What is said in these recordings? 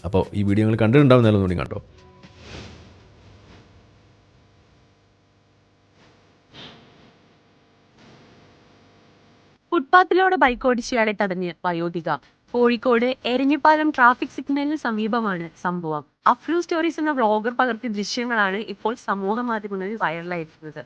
അപ്പോൾ ഈ വീഡിയോ നിങ്ങൾ കണ്ടിട്ടുണ്ടാവുന്നല്ലോ, ഒന്നുകൂടി കണ്ടോ. ഫുട്പാത്തിലൂടെ ബൈക്ക് ഓടിച്ചയാളെ തടഞ്ഞ് വയോധിക. കോഴിക്കോട് എരഞ്ഞിപ്പാലം ട്രാഫിക് സിഗ്നലിന് സമീപമാണ് സംഭവം. അഫ്ലു സ്റ്റോറീസ് എന്ന വ്ളോഗർ പകർത്തിയ ദൃശ്യങ്ങളാണ് ഇപ്പോൾ സമൂഹ മാധ്യമങ്ങളിൽ വൈറലായിരിക്കുന്നത്.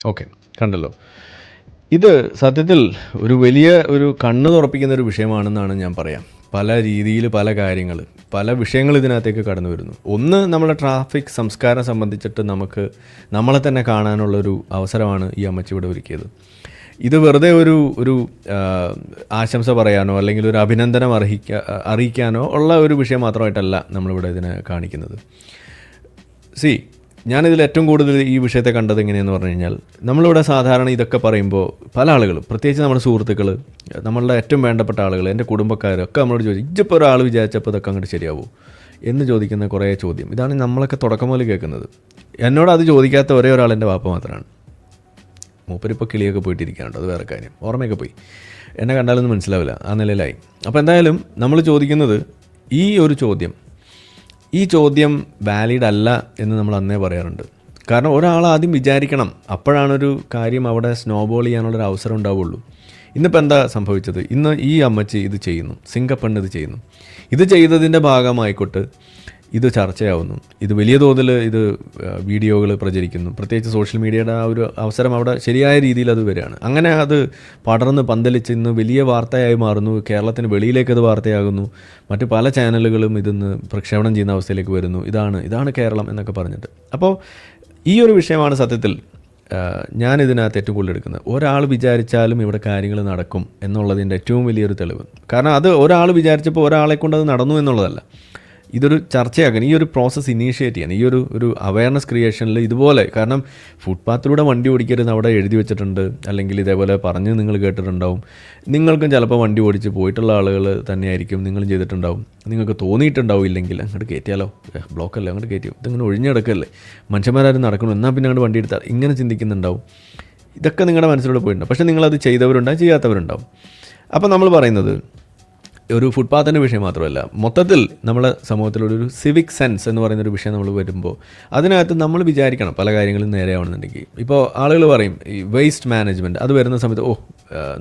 ഓക്കെ, കണ്ടല്ലോ. ഇത് സത്യത്തിൽ വലിയ കണ്ണ് തുറപ്പിക്കുന്ന ഒരു വിഷയമാണെന്നാണ് ഞാൻ പറയാം. പല രീതിയിൽ പല കാര്യങ്ങൾ, പല വിഷയങ്ങൾ ഇതിനകത്തേക്ക് കടന്നു വരുന്നു. ഒന്ന്, നമ്മുടെ ട്രാഫിക് സംസ്കാരം സംബന്ധിച്ചിട്ട് നമ്മളെ തന്നെ കാണാനുള്ളൊരു അവസരമാണ് ഈ അമ്മച്ചി ഇവിടെ ഒരുക്കിയത്. ഇത് വെറുതെ ഒരു ആശംസ പറയാനോ അല്ലെങ്കിൽ ഒരു അഭിനന്ദനം അറിയിക്കാനോ ഉള്ള ഒരു വിഷയം മാത്രമായിട്ടല്ല നമ്മളിവിടെ ഇതിനെ കാണിക്കുന്നത്. ഞാനിതിൽ ഏറ്റവും കൂടുതൽ ഈ വിഷയത്തെ കണ്ടത് എങ്ങനെയെന്ന് പറഞ്ഞു കഴിഞ്ഞാൽ, നമ്മളിവിടെ സാധാരണ ഇതൊക്കെ പറയുമ്പോൾ പല ആളുകളും, പ്രത്യേകിച്ച് നമ്മുടെ സുഹൃത്തുക്കൾ, നമ്മളുടെ ഏറ്റവും വേണ്ടപ്പെട്ട ആളുകൾ, എൻ്റെ കുടുംബക്കാരൊക്കെ നമ്മളോട് ചോദിച്ചു, ഇജ്ജിപ്പോൾ ഒരാൾ വിചാരിച്ചപ്പോൾ ഇതൊക്കെ അങ്ങോട്ട് ശരിയാവും എന്ന് ചോദിക്കുന്ന കുറേ ചോദ്യം. ഇതാണ് നമ്മളൊക്കെ തുടക്കം മുതൽ കേൾക്കുന്നത്. എന്നോട് അത് ചോദിക്കാത്ത ഒരേ ഒരാൾ എൻ്റെ വാപ്പ മാത്രമാണ്. മൂപ്പരിപ്പോൾ കിളിയൊക്കെ പോയിട്ടിരിക്കാനുണ്ട്, അത് വേറെ കാര്യം, ഓർമ്മയൊക്കെ പോയി, എന്നെ കണ്ടാലൊന്നും മനസ്സിലാവില്ല, ആ നിലയിലായി. അപ്പോൾ എന്തായാലും നമ്മൾ ചോദിക്കുന്നത് ഈ ചോദ്യം വാലിഡ് അല്ല എന്ന് നമ്മൾ അന്നേ പറയാറുണ്ട്. കാരണം ഒരാൾ ആദ്യം വിചാരിക്കണം, അപ്പോഴാണൊരു കാര്യം അവിടെ സ്നോബോൾ ചെയ്യാനുള്ളൊരു അവസരം ഉണ്ടാവുള്ളൂ. ഇന്നിപ്പോൾ എന്താ സംഭവിച്ചത്? ഇന്ന് ഈ അമ്മച്ചി ഇത് ചെയ്യുന്നു, സിംഗപ്പണ്ണ് ഇത് ചെയ്യുന്നു. ഇത് ചെയ്തതിൻ്റെ ഭാഗമായിക്കോട്ട് ഇത് ചർച്ചയാവുന്നു, ഇത് വലിയ തോതിൽ വീഡിയോകൾ പ്രചരിക്കുന്നു. പ്രത്യേകിച്ച് സോഷ്യൽ മീഡിയയുടെ ആ ഒരു അവസരം അവിടെ ശരിയായ രീതിയിൽ അത് വരികയാണ്. അങ്ങനെ അത് പടർന്ന് പന്തലിച്ച് ഇന്ന് വലിയ വാർത്തയായി മാറുന്നു. കേരളത്തിന് വെളിയിലേക്ക് അത് വാർത്തയാകുന്നു. മറ്റ് പല ചാനലുകളും ഇതിന്ന് പ്രക്ഷേപണം ചെയ്യുന്ന അവസ്ഥയിലേക്ക് വരുന്നു. ഇതാണ് കേരളം എന്നൊക്കെ പറഞ്ഞിട്ട്. അപ്പോൾ ഈ ഒരു വിഷയമാണ് സത്യത്തിൽ ഞാനിതിനകത്ത് ഏറ്റവും കൂടുതൽ എടുക്കുന്നത്. ഒരാൾ വിചാരിച്ചാലും ഇവിടെ കാര്യങ്ങൾ നടക്കും എന്നുള്ളതിൻ്റെ ഏറ്റവും വലിയൊരു തെളിവ്. കാരണം അത് ഒരാൾ വിചാരിച്ചപ്പോൾ ഒരാളെ കൊണ്ട് അത് നടന്നു എന്നുള്ളതല്ല, ഇതൊരു ചർച്ചയാക്കാൻ, ഈ ഒരു പ്രോസസ്സ് ഇനീഷ്യേറ്റ് ചെയ്യാൻ, ഈ ഒരു അവയർനെസ് ക്രിയേഷനിൽ ഇതുപോലെ. കാരണം ഫുട്പാത്തിലൂടെ വണ്ടി ഓടിക്കരുത് അവിടെ എഴുതി വെച്ചിട്ടുണ്ട്, അല്ലെങ്കിൽ ഇതേപോലെ പറഞ്ഞ് നിങ്ങൾ കേട്ടിട്ടുണ്ടാവും. നിങ്ങൾക്കും ചിലപ്പോൾ വണ്ടി ഓടിച്ച് പോയിട്ടുള്ള ആളുകൾ തന്നെയായിരിക്കും നിങ്ങളും ചെയ്തിട്ടുണ്ടാവും. നിങ്ങൾക്ക് തോന്നിയിട്ടുണ്ടാവും, ഇല്ലെങ്കിൽ അങ്ങോട്ട് കയറ്റിയാലോ, ബ്ലോക്കല്ലേ, അങ്ങോട്ട് കയറ്റിയോ, ഇതിങ്ങനെ ഒഴിഞ്ഞെടുക്കല്ലേ, മനുഷ്യന്മാരും നടക്കണം, എന്നാൽ പിന്നെ അങ്ങോട്ട് വണ്ടി എടുത്താൽ, ഇങ്ങനെ ചിന്തിക്കുന്നുണ്ടാവും. ഇതൊക്കെ നിങ്ങളുടെ മനസ്സിലൂടെ പോയിട്ടുണ്ടാവും. പക്ഷേ നിങ്ങളത് ചെയ്തവരുണ്ടാവും, ചെയ്യാത്തവരുണ്ടാവും. അപ്പോൾ നമ്മൾ പറയുന്നത് ഒരു ഫുട്പാത്തിൻ്റെ വിഷയം മാത്രമല്ല, മൊത്തത്തിൽ നമ്മുടെ സമൂഹത്തിലൊരു സിവിക് സെൻസ് എന്ന് പറയുന്നൊരു വിഷയം നമ്മൾ വരുമ്പോൾ അതിനകത്ത് നമ്മൾ വിചാരിക്കണം പല കാര്യങ്ങളും നേരെയാവണമെന്നുണ്ടെങ്കിൽ. ഇപ്പോൾ ആളുകൾ പറയും ഈ വേസ്റ്റ് മാനേജ്മെൻറ്റ്, അത് വരുന്ന സമയത്ത്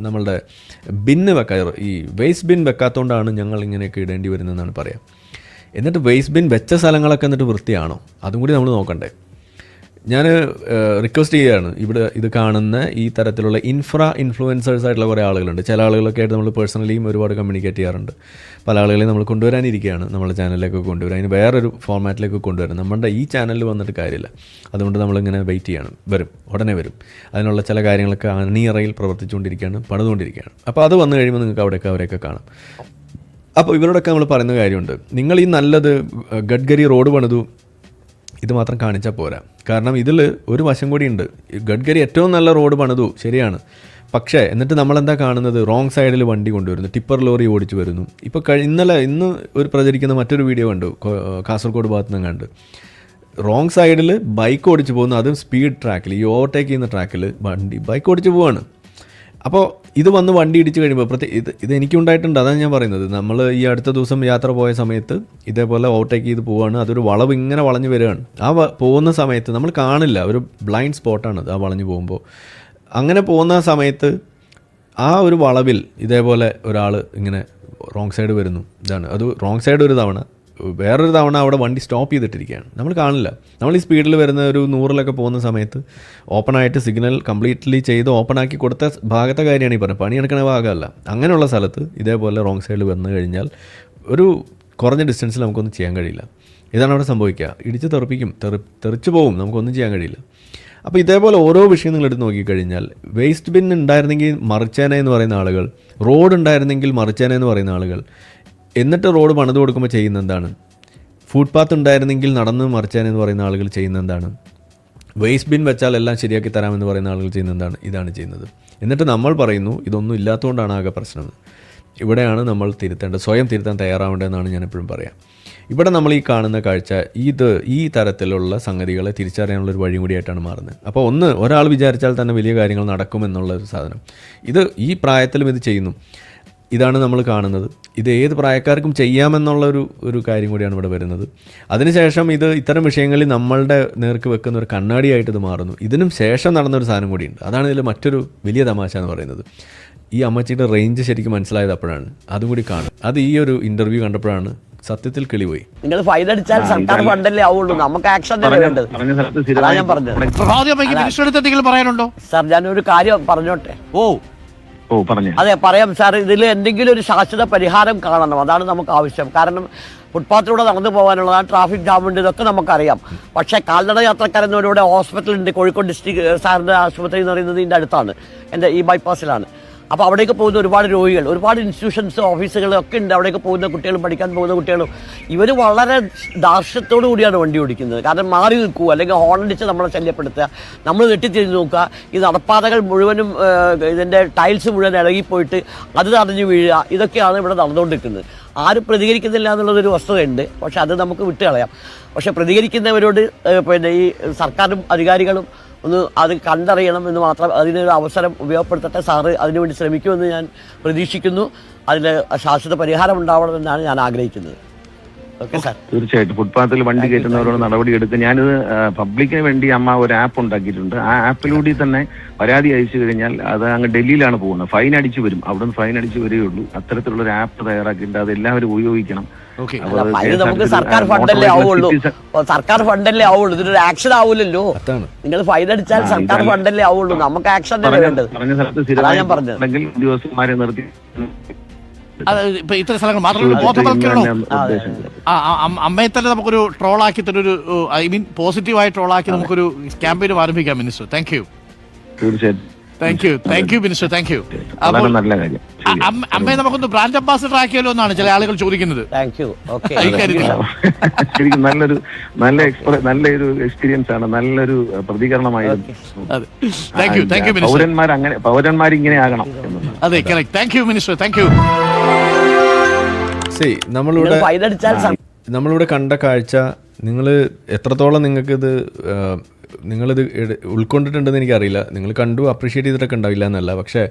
നമ്മളുടെ ഈ വേസ്റ്റ് ബിൻ വെക്കാത്തതുകൊണ്ടാണ് ഞങ്ങൾ ഇങ്ങനെയൊക്കെ ഇടേണ്ടി വരുന്നതെന്നാണ് പറയാം. എന്നിട്ട് വേസ്റ്റ് ബിൻ വെച്ച സ്ഥലങ്ങളൊക്കെ എന്നിട്ട് വൃത്തിയാണോ, അതും കൂടി നമ്മൾ നോക്കണ്ടേ. ഞാൻ റിക്വസ്റ്റ് ചെയ്യുകയാണ്, ഇവിടെ ഇത് കാണുന്ന ഈ തരത്തിലുള്ള ഇൻഫ്ലുവൻസേഴ്സ് ആയിട്ടുള്ള കുറേ ആളുകളുണ്ട്. ചില ആളുകളൊക്കെ ആയിട്ട് നമ്മൾ പേഴ്സണലിയും ഒരുപാട് കമ്മ്യൂണിക്കേറ്റ് ചെയ്യാറുണ്ട്. പല ആളുകളെയും നമ്മൾ കൊണ്ടുവരാനിരിക്കുകയാണ്, നമ്മുടെ ചാനലിലേക്ക് കൊണ്ടുവരാൻ, അതിന് വേറൊരു ഫോർമാറ്റിലേക്ക് കൊണ്ടുവരാൻ. നമ്മുടെ ഈ ചാനലിൽ വന്നിട്ട് കാര്യമില്ല, അതുകൊണ്ട് നമ്മളിങ്ങനെ വെയിറ്റ് ചെയ്യണം, ഉടനെ വരും. അതിനുള്ള ചില കാര്യങ്ങളൊക്കെ അണിയറയിൽ പ്രവർത്തിച്ചുകൊണ്ടിരിക്കുകയാണ്, പണിതുകൊണ്ടിരിക്കുകയാണ്. അപ്പോൾ അത് വന്നു കഴിയുമ്പോൾ നിങ്ങൾക്ക് അവരെയൊക്കെ കാണാം. അപ്പോൾ ഇവരോടൊക്കെ നമ്മൾ പറയുന്ന കാര്യമുണ്ട്, നിങ്ങൾ ഈ നല്ലത് ഗഡ്കരി റോഡ് പണിതു ഇത് മാത്രം കാണിച്ചാൽ പോരാ. കാരണം ഇതിൽ ഒരു വശം കൂടി ഉണ്ട്. ഗഡ്കരി ഏറ്റവും നല്ല റോഡ് പണിതു, ശരിയാണ്. പക്ഷേ എന്നിട്ട് നമ്മളെന്താ കാണുന്നത്, റോങ് സൈഡിൽ വണ്ടി കൊണ്ടുവരുന്നു, ടിപ്പർ ലോറി ഓടിച്ചു വരുന്നു. ഇപ്പോൾ ഇന്ന് ഒരു പ്രചരിക്കുന്ന മറ്റൊരു വീഡിയോ കണ്ടു, കാസർഗോഡ് ഭാഗത്ത് നിന്ന് കണ്ട്, റോങ് സൈഡിൽ ബൈക്ക് ഓടിച്ചു പോകുന്നു, അതും സ്പീഡ് ട്രാക്കിൽ, ഈ ഓവർടേക്ക് ചെയ്യുന്ന ട്രാക്കിൽ ബൈക്ക് ഓടിച്ചു പോവാണ്. അപ്പോൾ ഇത് വന്ന് വണ്ടി ഇടിച്ച് കഴിയുമ്പോൾ ഇത് എനിക്കുണ്ടായിട്ടുണ്ട്. അതാണ് ഞാൻ പറയുന്നത്. നമ്മൾ ഈ അടുത്ത ദിവസം യാത്ര പോയ സമയത്ത് ഇതേപോലെ ഓവർടേക്ക് ചെയ്ത് പോവുകയാണ്. അതൊരു വളവ് ഇങ്ങനെ വളഞ്ഞു വരികയാണ്. പോകുന്ന സമയത്ത് നമ്മൾ കാണില്ല, ഒരു ബ്ലൈൻഡ് സ്പോട്ടാണത്. ആ വളഞ്ഞു പോകുമ്പോൾ അങ്ങനെ പോകുന്ന സമയത്ത് ആ ഒരു വളവിൽ ഇതേപോലെ ഒരാൾ ഇങ്ങനെ റോങ് സൈഡ് വരുന്നു. ഇതാണ് അത് റോങ് സൈഡ് ഒരു തവണ, വേറൊരു തവണ അവിടെ വണ്ടി സ്റ്റോപ്പ് ചെയ്തിട്ടിരിക്കുകയാണ്. നമ്മൾ കാണില്ല. നമ്മൾ ഈ സ്പീഡിൽ വരുന്ന ഒരു 100-ലൊക്കെ പോകുന്ന സമയത്ത് ഓപ്പണായിട്ട് സിഗ്നൽ കംപ്ലീറ്റ്ലി ചെയ്ത് ഓപ്പണാക്കി കൊടുത്ത ഭാഗത്തെ കാര്യമാണ് ഈ പറഞ്ഞത്, പണിയെടുക്കുന്ന ഭാഗമല്ല. അങ്ങനെയുള്ള സ്ഥലത്ത് ഇതേപോലെ റോങ് സൈഡിൽ വന്നു കഴിഞ്ഞാൽ ഒരു കുറഞ്ഞ ഡിസ്റ്റൻസിൽ നമുക്കൊന്നും ചെയ്യാൻ കഴിയില്ല. ഇതാണ് അവിടെ സംഭവിക്കുക. ഇടിച്ച് തെറിപ്പിക്കും, തെറിച്ച് പോവും, നമുക്കൊന്നും ചെയ്യാൻ കഴിയില്ല. അപ്പോൾ ഇതേപോലെ ഓരോ വിഷയം നിങ്ങൾ എടുത്ത് നോക്കിക്കഴിഞ്ഞാൽ, വേസ്റ്റ് ബിൻ ഉണ്ടായിരുന്നെങ്കിൽ മറിച്ചേന എന്ന് പറയുന്ന ആളുകൾ, റോഡ് ഉണ്ടായിരുന്നെങ്കിൽ മറിച്ചേന എന്ന് പറയുന്ന ആളുകൾ, എന്നിട്ട് റോഡ് പണിത് കൊടുക്കുമ്പോൾ ചെയ്യുന്ന എന്താണ്? ഫുട്പാത്ത് ഉണ്ടായിരുന്നെങ്കിൽ നടന്ന് മറിച്ചേനെന്ന് പറയുന്ന ആളുകൾ ചെയ്യുന്ന എന്താണ്? വേസ്റ്റ് ബിൻ വെച്ചാൽ എല്ലാം ശരിയാക്കി തരാമെന്ന് പറയുന്ന ആളുകൾ ചെയ്യുന്ന എന്താണ്? ഇതാണ് ചെയ്യുന്നത്. എന്നിട്ട് നമ്മൾ പറയുന്നു ഇതൊന്നും ഇല്ലാത്തതുകൊണ്ടാണ് ആകെ പ്രശ്നം. ഇവിടെയാണ് നമ്മൾ തിരുത്തേണ്ടത്, സ്വയം തിരുത്താൻ തയ്യാറാവേണ്ടതെന്നാണ് ഞാൻ എപ്പോഴും പറയാം. ഇവിടെ നമ്മൾ ഈ കാണുന്ന കാഴ്ച ഈ തരത്തിലുള്ള സംഗതികളെ തിരിച്ചറിയാനുള്ളൊരു വഴി കൂടിയായിട്ടാണ് മാറുന്നത്. അപ്പോൾ ഒരാൾ വിചാരിച്ചാൽ തന്നെ വലിയ കാര്യങ്ങൾ നടക്കുമെന്നുള്ള ഒരു സാധനം, ഈ പ്രായത്തിലും ഇത് ചെയ്യുന്നു. ഇതാണ് നമ്മൾ കാണുന്നത്. ഇത് ഏത് പ്രായക്കാർക്കും ചെയ്യാമെന്നുള്ളൊരു കാര്യം കൂടിയാണ് ഇവിടെ വരുന്നത്. അതിനുശേഷം ഇത്തരം വിഷയങ്ങളിൽ നമ്മളുടെ നേർക്ക് വെക്കുന്ന ഒരു കണ്ണാടിയായിട്ട് ഇത് മാറുന്നു. ഇതിനും ശേഷം നടന്നൊരു സാധനം കൂടിയുണ്ട്. അതാണ് ഇതിൽ മറ്റൊരു വലിയ തമാശ എന്ന് പറയുന്നത്. ഈ അമ്മച്ചിയുടെ റേഞ്ച് ശരിക്കും മനസ്സിലായത് അപ്പോഴാണ്. അതുകൂടി കാണും. അത് ഈ ഒരു ഇൻ്റർവ്യൂ കണ്ടപ്പോഴാണ് സത്യത്തിൽ കിളിപോയി. നിങ്ങൾ ഫൈൻ അടിച്ചാൽ സർക്കാർ ഫണ്ടല്ലേ ആവുള്ളൂ, നമുക്ക് ആക്ഷൻ വേണ്ടത്. ഞാൻ പറഞ്ഞത് പറയാനുണ്ടോ സാർ? ഞാനൊരു കാര്യം പറഞ്ഞോട്ടെ. പറഞ്ഞു. അതെ, പറയാം സാർ. ഇതിൽ എന്തെങ്കിലും ഒരു ശാശ്വത പരിഹാരം കാണണം, അതാണ് നമുക്ക് ആവശ്യം. കാരണം ഫുട്പാത്തിലൂടെ നടന്നു പോകാനുള്ളതാണ്, ട്രാഫിക് ജാമുണ്ട്, ഇതൊക്കെ നമുക്കറിയാം. പക്ഷേ കാൽനട യാത്രക്കാരെന്നവരുടെ ഹോസ്പിറ്റലുണ്ട്, കോഴിക്കോട് ഡിസ്ട്രിക്ട് സാറിൻ്റെ ആശുപത്രി എന്ന് പറയുന്നത് ഇതിൻ്റെ അടുത്താണ്, എൻ്റെ ഈ ബൈപ്പാസിലാണ്. അപ്പോൾ അവിടേക്ക് പോകുന്ന ഒരുപാട് രോഗികൾ, ഒരുപാട് ഇൻസ്റ്റിറ്റ്യൂഷൻസ്, ഓഫീസുകളൊക്കെ ഉണ്ട്. അവിടേക്ക് പോകുന്ന കുട്ടികളും പഠിക്കാൻ പോകുന്ന കുട്ടികളും ഇവർ വളരെ ദാർഷ്ട്യത്തോടു കൂടിയാണ് വണ്ടി ഓടിക്കുന്നത്. കാരണം മാറി നിൽക്കുക, അല്ലെങ്കിൽ ഹോണടിച്ച് നമ്മളെ ശല്യപ്പെടുത്തുക, നമ്മൾ വെട്ടിത്തിരിഞ്ഞ് നോക്കുക. ഈ നടപ്പാതകൾ മുഴുവനും ഇതിൻ്റെ ടൈൽസ് മുഴുവൻ ഇളകിപ്പോയിട്ട് അത് തടഞ്ഞു വീഴുക, ഇതൊക്കെയാണ് ഇവിടെ നടന്നുകൊണ്ടിരിക്കുന്നത്. ആരും പ്രതികരിക്കുന്നില്ല എന്നുള്ളതൊരു വസ്തുതയുണ്ട്. പക്ഷെ അത് നമുക്ക് വിട്ടുകളയാം. പക്ഷെ പ്രതികരിക്കുന്നവരോട് പിന്നെ ഈ സർക്കാരും അധികാരികളും ഒന്ന് അത് കണ്ടറിയണം എന്ന് മാത്രം, അതിനൊരു അവസരം ഉപയോഗപ്പെടുത്തട്ടെ. സാറ് അതിനുവേണ്ടി ശ്രമിക്കുമെന്ന് ഞാൻ പ്രതീക്ഷിക്കുന്നു. അതിന് ശാശ്വത പരിഹാരം ഉണ്ടാവണമെന്നാണ് ഞാൻ ആഗ്രഹിക്കുന്നത്. Okay sir. തീർച്ചയായിട്ടും ഫുട്പാത്തിൽ വണ്ടി കയറ്റുന്നവരോട് നടപടി എടുക്കുക. ഞാനിത് പബ്ലിക്കിന് വേണ്ടി അമ്മ ഒരു ആപ്പ് ഉണ്ടാക്കിയിട്ടുണ്ട്. ആ ആപ്പിലൂടെ തന്നെ പരാതി അയച്ചു കഴിഞ്ഞാൽ അത് അങ്ങ് ഡൽഹിയിലാണ് പോകുന്നത്, ഫൈൻ അടിച്ചു വരും. അവിടുന്ന് ഫൈൻ അടിച്ചു വരികയുള്ളൂ. അത്തരത്തിലുള്ള ഒരു ആപ്പ് തയ്യാറാക്കിയിട്ട് അത് എല്ലാവരും ഉപയോഗിക്കണം. നമുക്ക് സർക്കാർ ഫണ്ടല്ലേ ആവുള്ളൂ, സർക്കാർ ഫണ്ടല്ലേ ആവുള്ളൂ. ഇതിനൊരു ആക്ഷൻ ആവൂലല്ലോ. നിങ്ങൾ ഫൈൻ അടിച്ചാൽ സർക്കാർ ഫണ്ടല്ലേ ആവുള്ളൂ, നമുക്ക് ആക്ഷൻ വേണ്ടത്. ഞാൻ പറഞ്ഞത് ഉദ്യോഗസ്ഥന്മാരെ നിർത്തി ഇത്തരം സ്ഥലങ്ങൾ മാത്രമല്ല അമ്മയെ തന്നെ നമുക്കൊരു ട്രോളാക്കി തരൊരു പോസിറ്റീവായി ട്രോളാക്കി നമുക്കൊരു ക്യാമ്പയിനും ആരംഭിക്കാം മിനിസ്റ്റർ. Thank you. തീർച്ചയായിട്ടും thank you minister. Thank you. അമ്മയെ നമുക്കൊന്ന് ബ്രാൻഡ് അംബാസിഡർ ആക്കിയല്ലോ എന്നാണ് ചില ആളുകൾ ചോദിക്കുന്നത്. ശരിക്കും നല്ലൊരു എക്സ്പീരിയൻസ് ആണ്, നല്ലൊരു പ്രതികരണമായിരുന്നു. പൗരന്മാരിങ്ങനെ ആകണം. അതെ, correct. Thank you minister. Thank U. നമ്മളിവിടെ കണ്ട കാഴ്ച നിങ്ങൾ എത്രത്തോളം നിങ്ങളിത് ഉൾക്കൊണ്ടിട്ടുണ്ടെന്ന് എനിക്കറിയില്ല. നിങ്ങൾ കണ്ടു അപ്രീഷിയേറ്റ് ചെയ്തിട്ടൊക്കെ ഉണ്ടാവില്ല എന്നല്ല, പക്ഷേ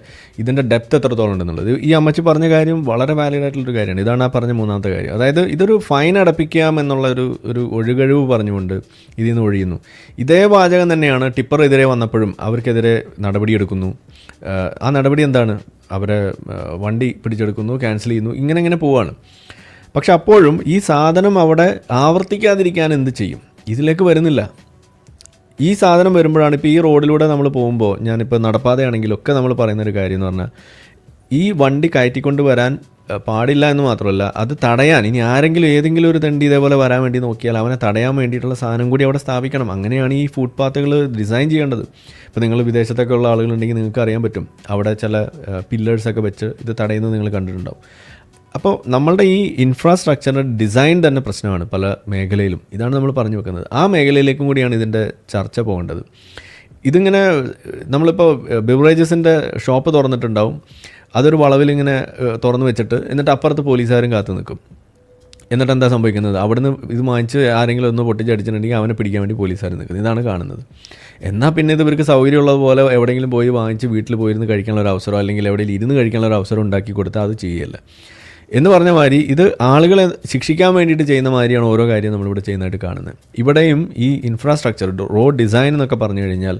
ഇതിൻ്റെ ഡെപ്ത് എത്രത്തോളം ഉണ്ടെന്നുള്ളത് ഈ അമ്മച്ചി പറഞ്ഞ കാര്യം വളരെ വാലിഡ് ആയിട്ടുള്ളൊരു കാര്യമാണ്. ഇതാണ് ആ പറഞ്ഞ മൂന്നാമത്തെ കാര്യം. അതായത് ഇതൊരു ഫൈൻ അടപ്പിക്കാം എന്നുള്ള ഒരു ഒഴുകഴിവ് പറഞ്ഞുകൊണ്ട് ഇതിൽ നിന്ന് ഒഴിയുന്നു. ഇതേ വാചകം തന്നെയാണ് ടിപ്പറെതിരെ വന്നപ്പോഴും അവർക്കെതിരെ നടപടിയെടുക്കുന്നു. ആ നടപടി എന്താണ്? അവരെ വണ്ടി പിടിച്ചെടുക്കുന്നു, ക്യാൻസൽ ചെയ്യുന്നു, ഇങ്ങനെ പോവാണ്. പക്ഷെ അപ്പോഴും ഈ സാധനം അവിടെ ആവർത്തിക്കാതിരിക്കാൻ എന്ത് ചെയ്യും? ഇതിലേക്ക് വരുന്നില്ല. ഈ സാധനം വരുമ്പോഴാണ് ഇപ്പോൾ ഈ റോഡിലൂടെ നമ്മൾ പോകുമ്പോൾ, ഞാനിപ്പോൾ നടപ്പാതയാണെങ്കിലൊക്കെ നമ്മൾ പറയുന്നൊരു കാര്യം എന്ന് പറഞ്ഞാൽ, ഈ വണ്ടി കയറ്റിക്കൊണ്ട് വരാൻ പാടില്ല എന്ന് മാത്രമല്ല, അത് തടയാൻ ഇനി ആരെങ്കിലും ഏതെങ്കിലും ഒരു തണ്ടി ഇതേപോലെ വരാൻ വേണ്ടി നോക്കിയാൽ അവനെ തടയാൻ വേണ്ടിയിട്ടുള്ള സാധനം കൂടി അവിടെ സ്ഥാപിക്കണം. അങ്ങനെയാണ് ഈ ഫുട്പാത്തുകൾ ഡിസൈൻ ചെയ്യേണ്ടത്. ഇപ്പോൾ നിങ്ങൾ വിദേശത്തൊക്കെ ഉള്ള ആളുകളുണ്ടെങ്കിൽ നിങ്ങൾക്ക് അറിയാൻ പറ്റും, അവിടെ ചില പില്ലേഴ്സൊക്കെ വെച്ച് ഇത് തടയുന്നത് നിങ്ങൾ കണ്ടിട്ടുണ്ടാവും. അപ്പോൾ നമ്മളുടെ ഈ ഇൻഫ്രാസ്ട്രക്ചറിൻ്റെ ഡിസൈൻ തന്നെ പ്രശ്നമാണ് പല മേഖലയിലും. ഇതാണ് നമ്മൾ പറഞ്ഞു വെക്കുന്നത്. ആ മേഖലയിലേക്കും കൂടിയാണ് ഇതിൻ്റെ ചർച്ച പോകേണ്ടത്. ഇതിങ്ങനെ നമ്മളിപ്പോൾ ബിവറേജസിൻ്റെ ഷോപ്പ് തുറന്നിട്ടുണ്ടാവും, അതൊരു വളവിലിങ്ങനെ തുറന്നു വെച്ചിട്ട് എന്നിട്ട് അപ്പുറത്ത് പോലീസുകാരും കാത്തു നിൽക്കും. എന്നിട്ട് എന്താ സംഭവിക്കുന്നത്? അവിടുന്ന് ഇത് വാങ്ങിച്ച് ആരെങ്കിലും ഒന്ന് പൊട്ടിച്ചടിച്ചിട്ടുണ്ടെങ്കിൽ അവനെ പിടിക്കാൻ വേണ്ടി പോലീസുകാർ നിൽക്കുന്നത്. ഇതാണ് കാണുന്നത്. എന്നാൽ പിന്നെ ഇത് ഇവർക്ക് സൗകര്യമുള്ളതുപോലെ എവിടെയെങ്കിലും പോയി വാങ്ങിച്ച് വീട്ടിൽ പോയിരുന്ന് കഴിക്കാനുള്ള ഒരു അവസരം, അല്ലെങ്കിൽ എവിടെയെങ്കിലും ഇരുന്ന് കഴിക്കാനുള്ള ഒരു അവസരം ഉണ്ടാക്കി കൊടുത്താൽ അത് ചെയ്യല്ല എന്ന് പറഞ്ഞ മാതിരി ഇത് ആളുകളെ ശിക്ഷിക്കാൻ വേണ്ടിയിട്ട് ചെയ്യുന്ന മാതിരിയാണ് ഓരോ കാര്യം നമ്മളിവിടെ ചെയ്യുന്നതായിട്ട് കാണുന്നത്. ഇവിടെയും ഈ ഇൻഫ്രാസ്ട്രക്ചർ, റോഡ് ഡിസൈൻ എന്നൊക്കെ പറഞ്ഞു കഴിഞ്ഞാൽ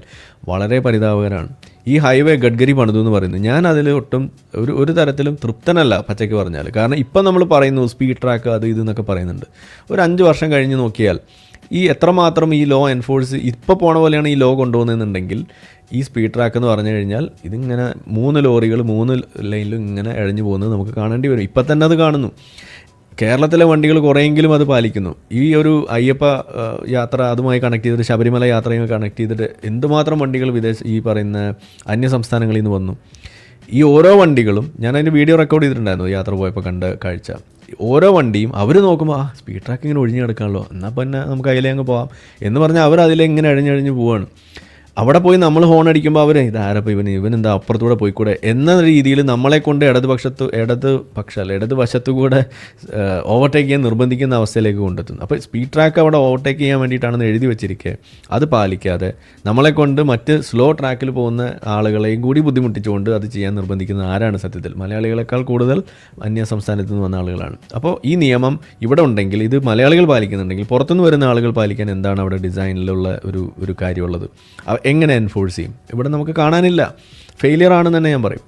വളരെ പരിതാപകരമാണ്. ഈ ഹൈവേ ഗഡ്കരി പണിതു എന്ന് പറയുന്നത്, ഞാൻ അതിൽ ഒട്ടും ഒരു തരത്തിലും തൃപ്തനല്ല പച്ചയ്ക്ക് പറഞ്ഞാൽ. കാരണം ഇപ്പം നമ്മൾ പറയുന്നു സ്പീഡ് ട്രാക്ക് അത് ഇതെന്നൊക്കെ പറയുന്നുണ്ട്. ഒരു 5 വർഷം കഴിഞ്ഞ് നോക്കിയാൽ ഈ എത്രമാത്രം ഈ ലോ എൻഫോഴ്സ് ഇപ്പോൾ പോണ പോലെയാണ് ഈ ലോ കൊണ്ടുപോകുന്നതെന്നുണ്ടെങ്കിൽ ഈ സ്പീഡ് ട്രാക്ക് എന്ന് പറഞ്ഞു കഴിഞ്ഞാൽ ഇതിങ്ങനെ 3 ലോറികൾ 3 ലൈനിലും ഇങ്ങനെ ഇഴഞ്ഞു പോകുന്നത് നമുക്ക് കാണേണ്ടി വരും. ഇപ്പം തന്നെ അത് കാണുന്നു. കേരളത്തിലെ വണ്ടികൾ കുറേയെങ്കിലും അത് പാലിക്കുന്നു. ഈ ഒരു അയ്യപ്പ യാത്ര അതുമായി കണക്ട് ചെയ്തിട്ട് ശബരിമല യാത്രയുമായി കണക്ട് ചെയ്തിട്ട് എന്തുമാത്രം വണ്ടികൾ ഈ പറയുന്ന അന്യ സംസ്ഥാനങ്ങളിൽ നിന്ന് വന്നു. ഈ ഓരോ വണ്ടികളും ഞാൻ അതിൻ്റെ വീഡിയോ റെക്കോർഡ് ചെയ്തിട്ടുണ്ടായിരുന്നു യാത്ര പോയപ്പോൾ കണ്ട കാഴ്ച. ഓരോ വണ്ടിയും അവർ നോക്കുമ്പോൾ സ്പീഡ് ട്രാക്ക് ഇങ്ങനെ ഒഴിഞ്ഞു കിടക്കാണല്ലോ, എന്നാൽ പിന്നെ നമുക്ക് അതിലേ അങ്ങ് പോകാം എന്ന് പറഞ്ഞാൽ അവർ അതിലെങ്ങനെ അഴിഞ്ഞഴിഞ്ഞ് പോവാണ്. അവിടെ പോയി നമ്മൾ ഹോൺ അടിക്കുമ്പോൾ അവർ ഇതാരപ്പോൾ ഇവനെന്താ അപ്പുറത്തൂടെ പോയിക്കൂടെ എന്ന രീതിയിൽ നമ്മളെ കൊണ്ട് ഇടതുവശത്തു കൂടെ ഓവർടേക്ക് ചെയ്യാൻ നിർബന്ധിക്കുന്ന അവസ്ഥയിലേക്ക് കൊണ്ടെത്തുന്നു. അപ്പോൾ സ്പീഡ് ട്രാക്ക് അവിടെ ഓവർടേക്ക് ചെയ്യാൻ വേണ്ടിയിട്ടാണെന്ന് എഴുതി വെച്ചിരിക്കെ അത് പാലിക്കാതെ നമ്മളെ കൊണ്ട് മറ്റ് സ്ലോ ട്രാക്കിൽ പോകുന്ന ആളുകളെയും കൂടി ബുദ്ധിമുട്ടിച്ചുകൊണ്ട് അത് ചെയ്യാൻ നിർബന്ധിക്കുന്ന ആരാണ് സത്യത്തിൽ? മലയാളികളെക്കാൾ കൂടുതൽ അന്യ സംസ്ഥാനത്ത് നിന്ന് വന്ന ആളുകളാണ്. അപ്പോൾ ഈ നിയമം ഇവിടെ ഉണ്ടെങ്കിൽ, ഇത് മലയാളികൾ പാലിക്കുന്നുണ്ടെങ്കിൽ, പുറത്തുനിന്ന് വരുന്ന ആളുകൾ പാലിക്കാൻ എന്താണ് അവിടെ ഡിസൈനിലുള്ള ഒരു കാര്യമുള്ളത്? എങ്ങനെ എൻഫോഴ്സ് ചെയ്യും? ഇവിടെ നമുക്ക് കാണാനില്ല. ഫെയിലിയർ ആണെന്ന് തന്നെ ഞാൻ പറയും.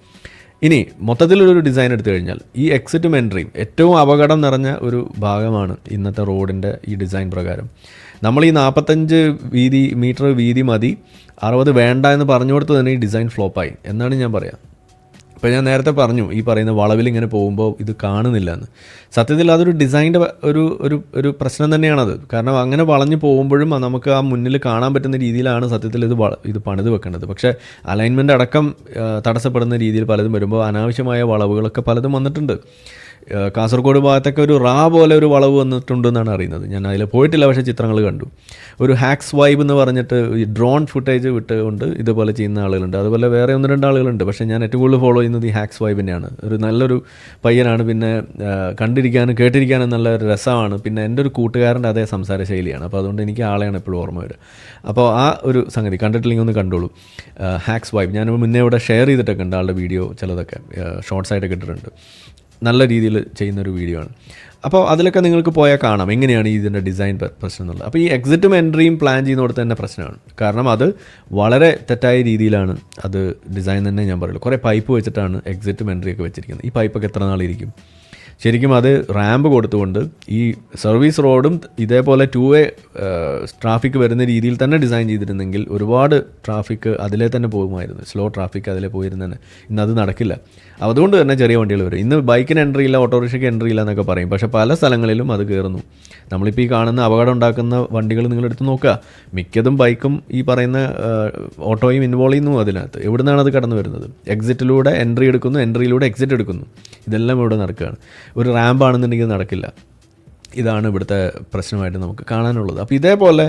ഇനി മൊത്തത്തിലൊരു ഡിസൈൻ എടുത്തു കഴിഞ്ഞാൽ ഈ എക്സിറ്റും എൻട്രിയും ഏറ്റവും അപകടം നിറഞ്ഞ ഒരു ഭാഗമാണ് ഇന്നത്തെ റോഡിൻ്റെ ഈ ഡിസൈൻ പ്രകാരം. നമ്മൾ ഈ 45 മീറ്റർ വീതി മതി, 60 വേണ്ട എന്ന് പറഞ്ഞു കൊടുത്ത് തന്നെ ഈ ഡിസൈൻ ഫ്ലോപ്പായി എന്നാണ് ഞാൻ പറയാം. ഇപ്പോൾ ഞാൻ നേരത്തെ പറഞ്ഞു ഈ പറയുന്ന വളവിൽ ഇങ്ങനെ പോകുമ്പോൾ ഇത് കാണുന്നില്ല എന്ന്. സത്യത്തിൽ അതൊരു ഡിസൈൻ്റെ ഒരു പ്രശ്നം തന്നെയാണത്. കാരണം അങ്ങനെ വളഞ്ഞു പോകുമ്പോഴും നമുക്ക് ആ മുന്നിൽ കാണാൻ പറ്റുന്ന രീതിയിലാണ് സത്യത്തിൽ ഇത് പണിത് വെക്കേണ്ടത്. പക്ഷേ അലൈൻമെൻ്റ് അടക്കം തടസ്സപ്പെടുന്ന രീതിയിൽ പലതും വരുമ്പോൾ അനാവശ്യമായ വളവുകളൊക്കെ പലതും വന്നിട്ടുണ്ട്. കാസർഗോഡ് ഭാഗത്തൊക്കെ ഒരു പോലെ ഒരു വളവ് വന്നിട്ടുണ്ടെന്നാണ് അറിയുന്നത്. ഞാൻ അതിൽ പോയിട്ടില്ല, പക്ഷേ ചിത്രങ്ങൾ കണ്ടു. ഒരു ഹാക്സ് വൈബ് എന്ന് പറഞ്ഞിട്ട് ഈ ഡ്രോൺ ഫുട്ടേജ് വിട്ടുകൊണ്ട് ഇതുപോലെ ചെയ്യുന്ന ആളുകളുണ്ട്. അതുപോലെ വേറെ 1-2 ആളുകളുണ്ട്. പക്ഷേ ഞാൻ ഏറ്റവും കൂടുതൽ ഫോളോ ചെയ്യുന്നത് ഈ ഹാക്സ് വൈബിനെയാണ്. ഒരു നല്ലൊരു പയ്യനാണ്, പിന്നെ കണ്ടിരിക്കാനും കേട്ടിരിക്കാനും നല്ല രസമാണ്. പിന്നെ എൻ്റെ ഒരു കൂട്ടുകാരൻ്റെ അതേ സംസാര ശൈലിയാണ്. അപ്പോൾ അതുകൊണ്ട് എനിക്ക് ആളെയാണ് എപ്പോഴും ഓർമ്മ വരിക. അപ്പോൾ ആ ഒരു സംഗതി കണ്ടിട്ടില്ലെങ്കിൽ ഒന്ന് കണ്ടോളൂ. ഹാക്സ് വൈബ് ഞാൻ മുന്നേ ഇവിടെ ഷെയർ ചെയ്തിട്ടൊക്കെ ഉണ്ട്. ആളുടെ വീഡിയോ ചിലതൊക്കെ ഷോർട്സ് ആയിട്ടൊക്കെ ഇട്ടിട്ടുണ്ട്. നല്ല രീതിയിൽ ചെയ്യുന്നൊരു വീഡിയോ ആണ്. അപ്പോൾ അതിലൊക്കെ നിങ്ങൾക്ക് പോയാൽ കാണാം എങ്ങനെയാണ് ഇതിൻ്റെ ഡിസൈൻ പ്രശ്നം എന്നുള്ളത്. അപ്പോൾ ഈ എക്സിറ്റും എൻട്രിയും പ്ലാൻ ചെയ്യുന്നിടത്ത് തന്നെ പ്രശ്നമാണ്. കാരണം അത് വളരെ തെറ്റായ രീതിയിലാണ് അത് ഡിസൈൻ തന്നെ ഞാൻ പറയുള്ളൂ. കുറേ പൈപ്പ് വെച്ചിട്ടാണ് എക്സിറ്റും എൻട്രിയൊക്കെ വെച്ചിരിക്കുന്നത്. ഈ പൈപ്പൊക്കെ എത്ര നാളിരിക്കും? ശരിക്കും അത് റാമ്പ് കൊടുത്തുകൊണ്ട് ഈ സർവീസ് റോഡും ഇതേപോലെ 2-വേ ട്രാഫിക് വരുന്ന രീതിയിൽ തന്നെ ഡിസൈൻ ചെയ്തിരുന്നെങ്കിൽ ഒരുപാട് ട്രാഫിക് അതിലേ തന്നെ പോകുമായിരുന്നു. സ്ലോ ട്രാഫിക് അതിലേ പോയിരുന്നെ. ഇന്നത് നടക്കില്ല. അതുകൊണ്ട് തന്നെ ചെറിയ വണ്ടികൾ വരും. ഇന്ന് ബൈക്കിന് എൻട്രി ഇല്ല, ഓട്ടോറിക്ഷയ്ക്ക് എൻട്രി ഇല്ല എന്നൊക്കെ പറയും. പക്ഷേ പല സ്ഥലങ്ങളിലും അത് കയറുന്നു. നമ്മളിപ്പോൾ ഈ കാണുന്ന അപകടം ഉണ്ടാക്കുന്ന വണ്ടികൾ നിങ്ങളെടുത്ത് നോക്കുക, മിക്കതും ബൈക്കും ഈ പറയുന്ന ഓട്ടോയും ഇൻവോൾവ് ചെയ്യുന്നു. അതിനകത്ത് എവിടെ നിന്നാണ് അത് കടന്നു വരുന്നത്? എക്സിറ്റിലൂടെ എൻട്രി എടുക്കുന്നു, എൻട്രിയിലൂടെ എക്സിറ്റ് എടുക്കുന്നു. ഇതെല്ലാം ഇവിടെ നടക്കുകയാണ്. ഒരു റാമ്പാണെന്നുണ്ടെങ്കിൽ നടക്കില്ല. ഇതാണ് ഇവിടുത്തെ പ്രശ്നമായിട്ട് നമുക്ക് കാണാനുള്ളത്. അപ്പോൾ ഇതേപോലെ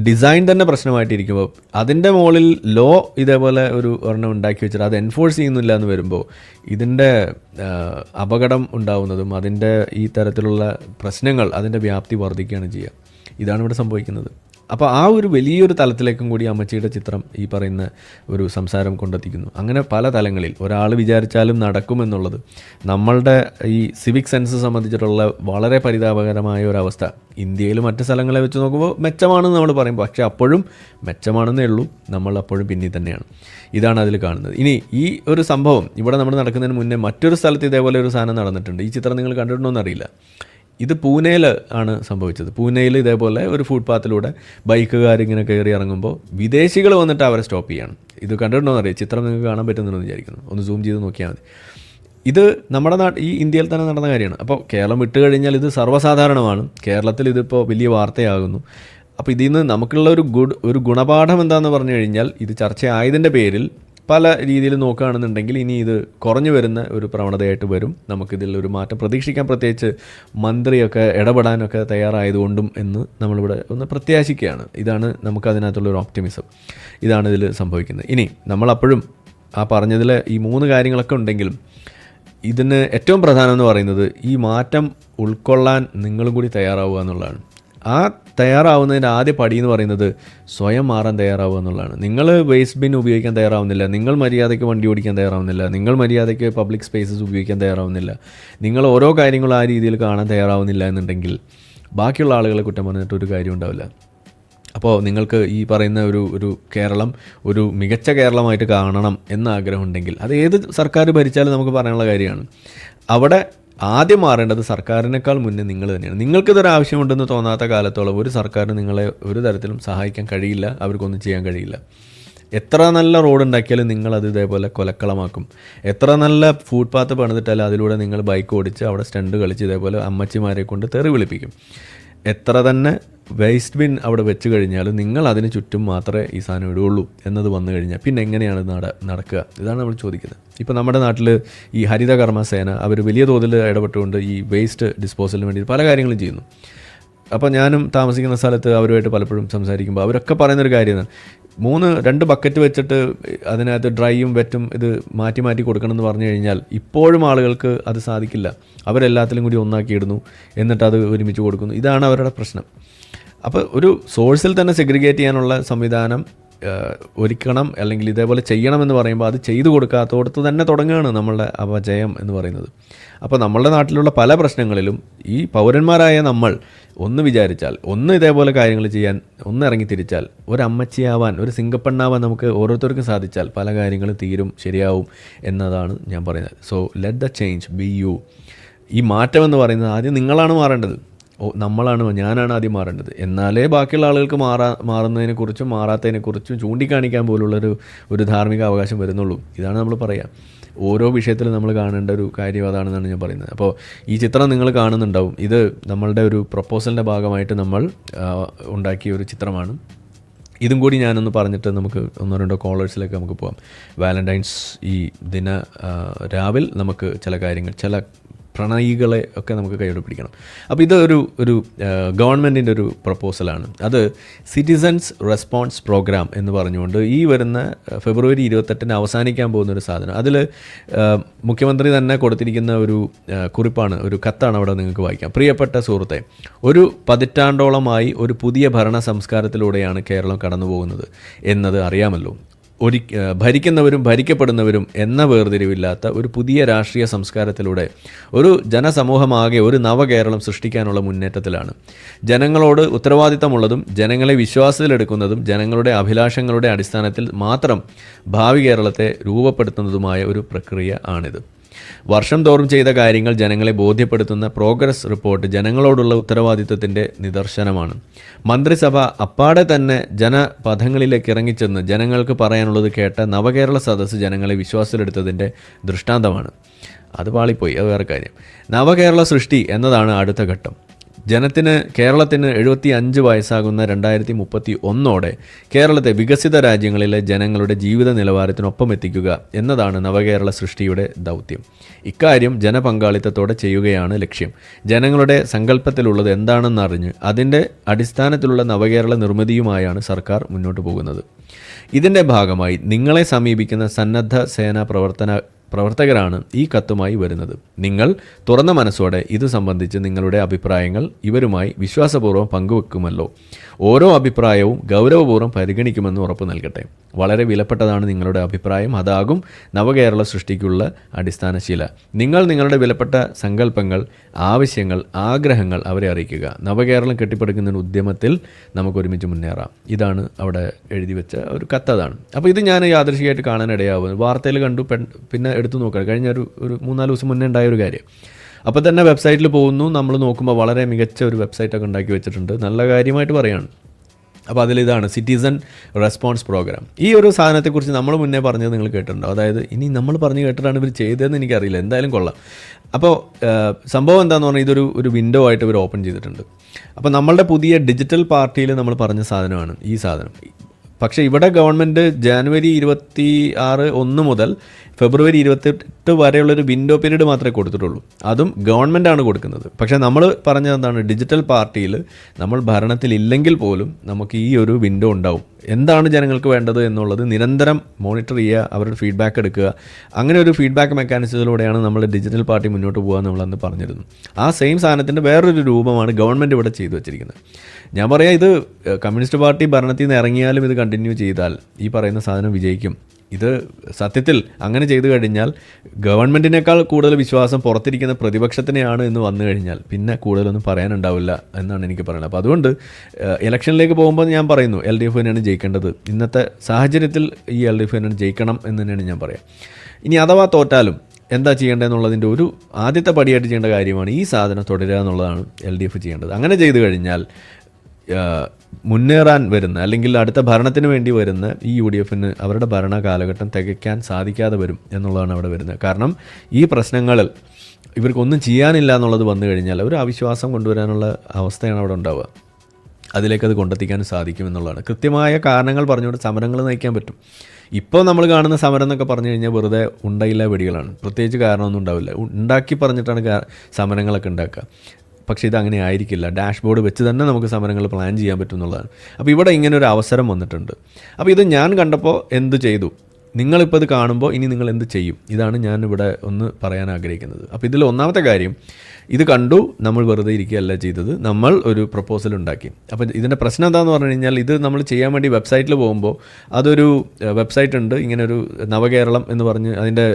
ഡിസൈൻ തന്നെ പ്രശ്നമായിട്ടിരിക്കുമ്പോൾ അതിൻ്റെ മുകളിൽ ലോ ഇതേപോലെ ഒരെണ്ണം ഉണ്ടാക്കി വെച്ചിട്ട് അത് എൻഫോഴ്സ് ചെയ്യുന്നില്ല എന്ന് വരുമ്പോൾ ഇതിൻ്റെ അപകടം ഉണ്ടാവുന്നതും അതിൻ്റെ ഈ തരത്തിലുള്ള പ്രശ്നങ്ങൾ അതിൻ്റെ വ്യാപ്തി വർദ്ധിക്കുകയാണ് ചെയ്യുക. ഇതാണ് ഇവിടെ സംഭവിക്കുന്നത്. അപ്പോൾ ആ ഒരു വലിയൊരു തലത്തിലേക്കും കൂടി അമ്മച്ചിയുടെ ചിത്രം ഈ പറയുന്ന ഒരു സംസാരം കൊണ്ടെത്തിക്കുന്നു. അങ്ങനെ പല തലങ്ങളിൽ ഒരാൾ വിചാരിച്ചാലും നടക്കുമെന്നുള്ളത് നമ്മളുടെ ഈ സിവിക് സെൻസ് സംബന്ധിച്ചിട്ടുള്ള വളരെ പരിതാപകരമായ ഒരവസ്ഥ. ഇന്ത്യയിൽ മറ്റ് സ്ഥലങ്ങളെ വെച്ച് നോക്കുമ്പോൾ മെച്ചമാണെന്ന് നമ്മൾ പറയും. പക്ഷേ അപ്പോഴും മെച്ചമാണെന്നേ ഉള്ളൂ, നമ്മൾ അപ്പോഴും പിന്നിൽ തന്നെയാണ്. ഇതാണ് അതിൽ കാണുന്നത്. ഇനി ഈ ഒരു സംഭവം ഇവിടെ നമ്മൾ നടക്കുന്നതിന് മുന്നേ മറ്റൊരു സ്ഥലത്ത് ഇതേപോലെ ഒരു സാധനം നടന്നിട്ടുണ്ട്. ഈ ചിത്രം നിങ്ങൾ കണ്ടിട്ടുണ്ടോ എന്നറിയില്ല. ഇത് പൂനെയിൽ ആണ് സംഭവിച്ചത്. പൂനെയിൽ ഇതേപോലെ ഒരു ഫുട്പാത്തിലൂടെ ബൈക്കുകാരിങ്ങനെ കയറി ഇറങ്ങുമ്പോൾ വിദേശികൾ വന്നിട്ട് അവരെ സ്റ്റോപ്പ് ചെയ്യണം. ഇത് കണ്ടിട്ടുണ്ടോ എന്നറിയാം. ചിത്രം നിങ്ങൾക്ക് കാണാൻ പറ്റുന്നുണ്ടെന്ന് വിചാരിക്കുന്നു. ഒന്ന് സൂം ചെയ്ത് നോക്കിയാൽ മതി. ഇത് നമ്മുടെ ഈ ഇന്ത്യയിൽ തന്നെ നടന്ന കാര്യമാണ്. അപ്പോൾ കേരളം വിട്ട് കഴിഞ്ഞാൽ ഇത് സർവ്വസാധാരണമാണ്. കേരളത്തിൽ ഇതിപ്പോൾ വലിയ വാർത്തയാകുന്നു. അപ്പോൾ ഇതിൽ നിന്ന് നമുക്കുള്ള ഒരു ഗുണപാഠം എന്താണെന്ന് പറഞ്ഞു കഴിഞ്ഞാൽ ഇത് ചർച്ചയായതിൻ്റെ പേരിൽ പല രീതിയിൽ നോക്കുകയാണെന്നുണ്ടെങ്കിൽ ഇനി ഇത് കുറഞ്ഞു വരുന്ന ഒരു പ്രവണതയായിട്ട് വരും. നമുക്കിതിൽ ഒരു മാറ്റം പ്രതീക്ഷിക്കാം. പ്രത്യേകിച്ച് മന്ത്രിയൊക്കെ ഇടപെടാനൊക്കെ തയ്യാറായതുകൊണ്ടും എന്ന് നമ്മളിവിടെ ഒന്ന് പ്രത്യാശിക്കുകയാണ്. ഇതാണ് നമുക്കതിനകത്തുള്ളൊരു ഓപ്റ്റിമിസം. ഇതാണ് ഇതിൽ സംഭവിക്കുന്നത്. ഇനി നമ്മളപ്പോഴും ആ പറഞ്ഞതിൽ ഈ 3 കാര്യങ്ങളൊക്കെ ഉണ്ടെങ്കിലും ഇതിന് ഏറ്റവും പ്രധാനം എന്ന് പറയുന്നത് ഈ മാറ്റം ഉൾക്കൊള്ളാൻ നിങ്ങളും കൂടി തയ്യാറാവുക എന്നുള്ളതാണ്. ആ തയ്യാറാവുന്നതിൻ്റെ ആദ്യ പടി എന്ന് പറയുന്നത് സ്വയം മാറാൻ തയ്യാറാവുക എന്നുള്ളതാണ്. നിങ്ങൾ വേസ്റ്റ് ബിൻ ഉപയോഗിക്കാൻ തയ്യാറാവുന്നില്ല, നിങ്ങൾ മര്യാദയ്ക്ക് വണ്ടി ഓടിക്കാൻ തയ്യാറാവുന്നില്ല, നിങ്ങൾ മര്യാദയ്ക്ക് പബ്ലിക് സ്പേസസ് ഉപയോഗിക്കാൻ തയ്യാറാവുന്നില്ല, നിങ്ങൾ ഓരോ കാര്യങ്ങളും ആ രീതിയിൽ കാണാൻ തയ്യാറാവുന്നില്ല എന്നുണ്ടെങ്കിൽ ബാക്കിയുള്ള ആളുകളെ കുറ്റം പറഞ്ഞിട്ടൊരു കാര്യം ഉണ്ടാവില്ല. അപ്പോൾ നിങ്ങൾക്ക് ഈ പറയുന്ന ഒരു കേരളം ഒരു മികച്ച കേരളമായിട്ട് കാണണം എന്ന ആഗ്രഹമുണ്ടെങ്കിൽ അത് ഏത് സർക്കാർ ഭരിച്ചാലും നമുക്ക് പറയാനുള്ള കാര്യമാണ്. അവിടെ ആദ്യം മാറേണ്ടത് സർക്കാരിനേക്കാൾ മുന്നേ നിങ്ങൾ തന്നെയാണ്. നിങ്ങൾക്കിതൊരു ആവശ്യമുണ്ടെന്ന് തോന്നാത്ത കാലത്തോളം ഒരു സർക്കാരിന് നിങ്ങളെ ഒരു തരത്തിലും സഹായിക്കാൻ കഴിയില്ല, അവർക്കൊന്നും ചെയ്യാൻ കഴിയില്ല. എത്ര നല്ല റോഡ് ഉണ്ടാക്കിയാലും നിങ്ങളത് ഇതേപോലെ കൊലക്കളമാക്കും. എത്ര നല്ല ഫുട്പാത്ത് പണിതിട്ടാലും അതിലൂടെ നിങ്ങൾ ബൈക്ക് ഓടിച്ച് അവിടെ സ്റ്റണ്ട് കളിച്ച് ഇതേപോലെ അമ്മച്ചിമാരെ കൊണ്ട് തെറി വിളിപ്പിക്കും. എത്ര തന്നെ വേസ്റ്റ് ബിൻ അവിടെ വെച്ച് കഴിഞ്ഞാലും നിങ്ങൾ അതിന് ചുറ്റും മാത്രമേ ഈ സാധനം ഇടുകയുള്ളൂ എന്നത് വന്നു കഴിഞ്ഞാൽ പിന്നെ എങ്ങനെയാണ് നടക്കുക? ഇതാണ് നമ്മൾ ചോദിക്കുന്നത്. ഇപ്പോൾ നമ്മുടെ നാട്ടിൽ ഈ ഹരിത കർമ്മസേന അവർ വലിയ തോതിൽ ഇടപെട്ടുകൊണ്ട് ഈ വേസ്റ്റ് ഡിസ്പോസലിന് വേണ്ടി പല കാര്യങ്ങളും ചെയ്യുന്നു. അപ്പോൾ ഞാനും താമസിക്കുന്ന സ്ഥലത്ത് അവരുമായിട്ട് പലപ്പോഴും സംസാരിക്കുമ്പോൾ അവരൊക്കെ പറയുന്നൊരു കാര്യമാണ്, 2 ബക്കറ്റ് വെച്ചിട്ട് അതിനകത്ത് ഡ്രൈയും വെറ്റും ഇത് മാറ്റി മാറ്റി കൊടുക്കണമെന്ന് പറഞ്ഞു കഴിഞ്ഞാൽ ഇപ്പോഴും ആളുകൾക്ക് അത് സാധിക്കില്ല. അവരെല്ലാത്തിലും കൂടി ഒന്നാക്കിയിടുന്നു, എന്നിട്ട് അത് ഒരുമിച്ച് കൊടുക്കുന്നു. ഇതാണ് അവരുടെ പ്രശ്നം. അപ്പോൾ ഒരു സോഴ്സിൽ തന്നെ സെഗ്രിഗേറ്റ് ചെയ്യാനുള്ള സംവിധാനം ഒരുക്കണം, അല്ലെങ്കിൽ ഇതേപോലെ ചെയ്യണമെന്ന് പറയുമ്പോൾ അത് ചെയ്തു കൊടുക്കാത്തോടത്ത് തന്നെ തുടങ്ങുകയാണ് നമ്മളുടെ അപജയം എന്ന് പറയുന്നത്. അപ്പോൾ നമ്മളുടെ നാട്ടിലുള്ള പല പ്രശ്നങ്ങളിലും ഈ പൗരന്മാരായ നമ്മൾ ഒന്ന് വിചാരിച്ചാൽ, ഒന്ന് ഇതേപോലെ കാര്യങ്ങൾ ചെയ്യാൻ ഒന്ന് ഇറങ്ങി തിരിച്ചാൽ, ഒരമ്മച്ചിയാവാൻ, ഒരു സിംഗപ്പെണ്ണാവാൻ നമുക്ക് ഓരോരുത്തർക്കും സാധിച്ചാൽ പല കാര്യങ്ങളും തീരും, ശരിയാവും എന്നതാണ് ഞാൻ പറയുന്നത്. So let the change be you. ഈ മാറ്റം എന്ന് പറയുന്നത് ആദ്യം നിങ്ങളാണ് മാറേണ്ടത്. ഞാനാണ് ആദ്യം മാറേണ്ടത്. എന്നാലേ ബാക്കിയുള്ള ആളുകൾക്ക് മാറുന്നതിനെക്കുറിച്ചും മാറാത്തതിനെക്കുറിച്ചും ചൂണ്ടിക്കാണിക്കാൻ പോലുള്ളൊരു ധാർമ്മിക അവകാശം വരുന്നുള്ളൂ. ഇതാണ് നമ്മൾ പറയുക. ഓരോ വിഷയത്തിലും നമ്മൾ കാണേണ്ട ഒരു കാര്യം അതാണെന്നാണ് ഞാൻ പറയുന്നത്. അപ്പോൾ ഈ ചിത്രം നിങ്ങൾ കാണുന്നുണ്ടാവും. ഇത് നമ്മളുടെ ഒരു പ്രപ്പോസലിൻ്റെ ഭാഗമായിട്ട് നമ്മൾ ഉണ്ടാക്കിയ ഒരു ചിത്രമാണ്. ഇതും കൂടി ഞാനൊന്ന് പറഞ്ഞിട്ട് നമുക്ക് 1-2 കോളേഴ്സിലേക്ക് നമുക്ക് പോകാം. വാലന്റൈൻസ് ഈ രാവിൽ നമുക്ക് ചില കാര്യങ്ങൾ, ചില പ്രണയികളെ ഒക്കെ നമുക്ക് കൈയോടെ പിടിക്കണം. അപ്പോൾ ഇത് ഒരു ഗവൺമെൻറ്റിൻ്റെ ഒരു പ്രപ്പോസലാണ്. അത് സിറ്റിസൺസ് റെസ്പോൺസ് പ്രോഗ്രാം എന്ന് പറഞ്ഞുകൊണ്ട് ഈ വരുന്ന ഫെബ്രുവരി 28 അവസാനിക്കാൻ പോകുന്നൊരു സാധനം. അതിൽ മുഖ്യമന്ത്രി തന്നെ കൊടുത്തിരിക്കുന്ന ഒരു കുറിപ്പാണ്, ഒരു കത്താണ് അവിടെ നിങ്ങൾക്ക് വായിക്കാം. പ്രിയപ്പെട്ട സുഹൃത്തെ, ഒരു പതിറ്റാണ്ടോളമായി ഒരു പുതിയ ഭരണ സംസ്കാരത്തിലൂടെയാണ് കേരളം കടന്നു പോകുന്നത് എന്നത് അറിയാമല്ലോ. ഭരിക്കുന്നവരും ഭരിക്കപ്പെടുന്നവരും എന്ന വേർതിരിവില്ലാത്ത ഒരു പുതിയ രാഷ്ട്രീയ സംസ്കാരത്തിലൂടെ ഒരു ജനസമൂഹമാകെ ഒരു നവകേരളം സൃഷ്ടിക്കാനുള്ള മുന്നേറ്റത്തിലാണ്. ജനങ്ങളോട് ഉത്തരവാദിത്തമുള്ളതും ജനങ്ങളെ വിശ്വാസത്തിലെടുക്കുന്നതും ജനങ്ങളുടെ അഭിലാഷങ്ങളുടെ അടിസ്ഥാനത്തിൽ മാത്രം ഭാവി കേരളത്തെ രൂപപ്പെടുത്തുന്നതുമായ ഒരു പ്രക്രിയ ആണിത്. വർഷം തോറും ചെയ്ത കാര്യങ്ങൾ ജനങ്ങളെ ബോധ്യപ്പെടുത്തുന്ന പ്രോഗ്രസ് റിപ്പോർട്ട് ജനങ്ങളോടുള്ള ഉത്തരവാദിത്വത്തിൻ്റെ നിദർശനമാണ്. മന്ത്രിസഭ അപ്പാടെ തന്നെ ജനപഥങ്ങളിലേക്ക് ഇറങ്ങിച്ചെന്ന് ജനങ്ങൾക്ക് പറയാനുള്ളത് കേട്ട നവകേരള സദസ്സ് ജനങ്ങളെ വിശ്വാസത്തിലെടുത്തതിൻ്റെ ദൃഷ്ടാന്തമാണ്. അത് പാളിപ്പോയി, അത് വേറെ കാര്യം. നവകേരള സൃഷ്ടി എന്നതാണ് അടുത്ത ഘട്ടം. കേരളത്തിന് 75 വയസ്സാകുന്ന 2031 കേരളത്തെ വികസിത രാജ്യങ്ങളിലെ ജനങ്ങളുടെ ജീവിത നിലവാരത്തിനൊപ്പം എത്തിക്കുക എന്നതാണ് നവകേരള സൃഷ്ടിയുടെ ദൗത്യം. ഇക്കാര്യം ജനപങ്കാളിത്തത്തോടെ ചെയ്യുകയാണ് ലക്ഷ്യം. ജനങ്ങളുടെ സങ്കല്പത്തിലുള്ളത് എന്താണെന്നറിഞ്ഞ് അതിൻ്റെ അടിസ്ഥാനത്തിലുള്ള നവകേരള നിർമ്മിതിയുമായാണ് സർക്കാർ മുന്നോട്ട് പോകുന്നത്. ഇതിൻ്റെ ഭാഗമായി നിങ്ങളെ സമീപിക്കുന്ന സന്നദ്ധ സേനാ പ്രവർത്തകരാണ് ഈ കത്തുമായി വരുന്നത്. നിങ്ങൾ തുറന്ന മനസ്സോടെ ഇത് സംബന്ധിച്ച് നിങ്ങളുടെ അഭിപ്രായങ്ങൾ ഇവരുമായി വിശ്വാസപൂർവ്വം പങ്കുവെക്കുമല്ലോ. ഓരോ അഭിപ്രായവും ഗൗരവപൂർവ്വം പരിഗണിക്കുമെന്ന് ഉറപ്പ് നൽകട്ടെ. വളരെ വിലപ്പെട്ടതാണ് നിങ്ങളുടെ അഭിപ്രായം. അതാകും നവകേരള സൃഷ്ടിക്കുള്ള അടിസ്ഥാനശീല. നിങ്ങൾ നിങ്ങളുടെ വിലപ്പെട്ട സങ്കല്പങ്ങൾ, ആവശ്യങ്ങൾ, ആഗ്രഹങ്ങൾ അവരെ അറിയിക്കുക. നവകേരളം കെട്ടിപ്പടുക്കുന്നതിന് ഉദ്യമത്തിൽ നമുക്ക് ഒരുമിച്ച് മുന്നേറാം. ഇതാണ് അവിടെ എഴുതി വെച്ച ഒരു കത്തതാണ്. അപ്പോൾ ഇത് ഞാൻ യാദൃശ്ചികമായിട്ട് കാണാനിടയാവുന്നത് വാർത്തയിൽ കണ്ടു. പിന്നെ എടുത്തു നോക്കാം. കഴിഞ്ഞ ഒരു 3-4 ദിവസം മുന്നേ ഉണ്ടായ ഒരു കാര്യം. അപ്പോൾ തന്നെ വെബ്സൈറ്റിൽ പോകുന്നു. നമ്മൾ നോക്കുമ്പോൾ വളരെ മികച്ച ഒരു വെബ്സൈറ്റൊക്കെ ഉണ്ടാക്കി വെച്ചിട്ടുണ്ട്. നല്ല കാര്യമായിട്ട് പറയുകയാണ്. അപ്പോൾ അതിലിതാണ് സിറ്റിസൺ റെസ്പോൺസ് പ്രോഗ്രാം. ഈ ഒരു സാധനത്തെക്കുറിച്ച് നമ്മൾ മുന്നേ പറഞ്ഞത് നിങ്ങൾ കേട്ടിട്ടുണ്ടോ? അതായത് ഇനി നമ്മൾ പറഞ്ഞു കേട്ടിട്ടാണ് ഇവർ ചെയ്തതെന്ന് എനിക്കറിയില്ല. എന്തായാലും കൊള്ളാം. അപ്പോൾ സംഭവം എന്താണെന്ന് പറഞ്ഞാൽ ഇതൊരു വിൻഡോ ആയിട്ട് ഇവർ ഓപ്പൺ ചെയ്തിട്ടുണ്ട്. അപ്പോൾ നമ്മളുടെ പുതിയ ഡിജിറ്റൽ പാർട്ടിയിൽ നമ്മൾ പറഞ്ഞ സാധനമാണ് ഈ സാധനം. പക്ഷേ ഇവിടെ ഗവൺമെൻറ് ജാനുവരി 26 മുതൽ ഫെബ്രുവരി 28 വരെയുള്ളൊരു വിൻഡോ പീരീഡ് മാത്രമേ കൊടുത്തിട്ടുള്ളൂ. അതും ഗവൺമെൻറ്റാണ് കൊടുക്കുന്നത്. പക്ഷേ നമ്മൾ പറഞ്ഞത് എന്താണ്, ഡിജിറ്റൽ പാർട്ടിയിൽ നമ്മൾ ഭരണത്തിലില്ലെങ്കിൽ പോലും നമുക്ക് ഈ ഒരു വിൻഡോ ഉണ്ടാവും. എന്താണ് ജനങ്ങൾക്ക് വേണ്ടത് എന്നുള്ളത് നിരന്തരം മോണിറ്റർ ചെയ്യുക, അവരുടെ ഫീഡ്ബാക്ക് എടുക്കുക. അങ്ങനെ ഒരു ഫീഡ്ബാക്ക് മെക്കാനിസത്തിലൂടെയാണ് നമ്മൾ ഡിജിറ്റൽ പാർട്ടി മുന്നോട്ട് പോകുക നമ്മളന്ന് പറഞ്ഞിരുന്നു. ആ സെയിം സാധനത്തിൻ്റെ വേറൊരു രൂപമാണ് ഗവൺമെൻറ് ഇവിടെ ചെയ്തു വെച്ചിരിക്കുന്നത്. ഞാൻ പറയാം, ഇത് കമ്മ്യൂണിസ്റ്റ് പാർട്ടി ഭരണത്തിൽ നിന്ന് ഇറങ്ങിയാലും ഇത് കണ്ടിന്യൂ ചെയ്താൽ ഈ പറയുന്ന സാധനം വിജയിക്കും. ഇത് സത്യത്തിൽ അങ്ങനെ ചെയ്തു കഴിഞ്ഞാൽ ഗവൺമെൻറ്റിനേക്കാൾ കൂടുതൽ വിശ്വാസം പുറത്തിരിക്കുന്ന പ്രതിപക്ഷത്തിനെയാണ് എന്ന് വന്നു കഴിഞ്ഞാൽ പിന്നെ കൂടുതലൊന്നും പറയാനുണ്ടാവില്ല എന്നാണ് എനിക്ക് പറയുന്നത്. അപ്പോൾ അതുകൊണ്ട് ഇലക്ഷനിലേക്ക് പോകുമ്പോൾ ഞാൻ പറയുന്നു LDF തന്നെയാണ് ജയിക്കേണ്ടത്. ഇന്നത്തെ സാഹചര്യത്തിൽ ഈ LDF തന്നെയാണ് ജയിക്കണം എന്ന് തന്നെയാണ് ഞാൻ പറയാം. ഇനി അഥവാ തോറ്റാലും എന്താ ചെയ്യേണ്ടതെന്നുള്ളതിൻ്റെ ഒരു ആദ്യത്തെ പടിയായിട്ട് ചെയ്യേണ്ട കാര്യമാണ് ഈ സാധനം തുടരുക എന്നുള്ളതാണ് LDF ചെയ്യേണ്ടത്. അങ്ങനെ ചെയ്തു കഴിഞ്ഞാൽ മുന്നേറാൻ വരുന്ന അല്ലെങ്കിൽ അടുത്ത ഭരണത്തിന് വേണ്ടി വരുന്ന ഈ UDFന് അവരുടെ ഭരണ കാലഘട്ടം തികയ്ക്കാൻ സാധിക്കാതെ വരും എന്നുള്ളതാണ് അവിടെ വരുന്നത്. കാരണം ഈ പ്രശ്നങ്ങളിൽ ഇവർക്കൊന്നും ചെയ്യാനില്ല എന്നുള്ളത് വന്നു കഴിഞ്ഞാൽ ഒരു അവിശ്വാസം കൊണ്ടുവരാനുള്ള അവസ്ഥയാണ് അവിടെ ഉണ്ടാവുക. അതിലേക്കത് കൊണ്ടെത്തിക്കാൻ സാധിക്കും എന്നുള്ളതാണ്. കൃത്യമായ കാരണങ്ങൾ പറഞ്ഞുകൊണ്ട് സമരങ്ങൾ നയിക്കാൻ പറ്റും. ഇപ്പോൾ നമ്മൾ കാണുന്ന സമരം എന്നൊക്കെ പറഞ്ഞു കഴിഞ്ഞാൽ വെറുതെ ഉണ്ടയില്ല വെടികളാണ്. പ്രത്യേകിച്ച് കാരണമൊന്നും ഉണ്ടാവില്ല. ഉണ്ടാക്കി പറഞ്ഞിട്ടാണ് സമരങ്ങളൊക്കെ ഉണ്ടാക്കുക. പക്ഷേ ഇതങ്ങനെ ആയിരിക്കില്ല. ഡാഷ്ബോർഡ് വെച്ച് തന്നെ നമുക്ക് സമരങ്ങൾ പ്ലാൻ ചെയ്യാൻ പറ്റും എന്നുള്ളതാണ്. അപ്പോൾ ഇവിടെ ഇങ്ങനെ ഒരു അവസരം വന്നിട്ടുണ്ട്. അപ്പോൾ ഇത് ഞാൻ കണ്ടപ്പോൾ എന്ത് ചെയ്തു, നിങ്ങളിപ്പോൾ ഇത് കാണുമ്പോൾ ഇനി നിങ്ങൾ എന്ത് ചെയ്യും, ഇതാണ് ഞാനിവിടെ ഒന്ന് പറയാൻ ആഗ്രഹിക്കുന്നത്. അപ്പോൾ ഇതിൽ ഒന്നാമത്തെ കാര്യം, ഇത് കണ്ടു നമ്മൾ വെറുതെ ഇരിക്കുകയല്ല ചെയ്തത്, നമ്മൾ ഒരു പ്രപ്പോസൽ ഉണ്ടാക്കി. അപ്പോൾ ഇതിൻ്റെ പ്രശ്നം എന്താണെന്ന് പറഞ്ഞു കഴിഞ്ഞാൽ ഇത് നമ്മൾ ചെയ്യാൻ വേണ്ടി വെബ്സൈറ്റിൽ പോകുമ്പോൾ അതൊരു വെബ്സൈറ്റ് ഉണ്ട്, ഇങ്ങനെ ഒരു നവകേരളം എന്ന് പറഞ്ഞ് അതിൻ്റെ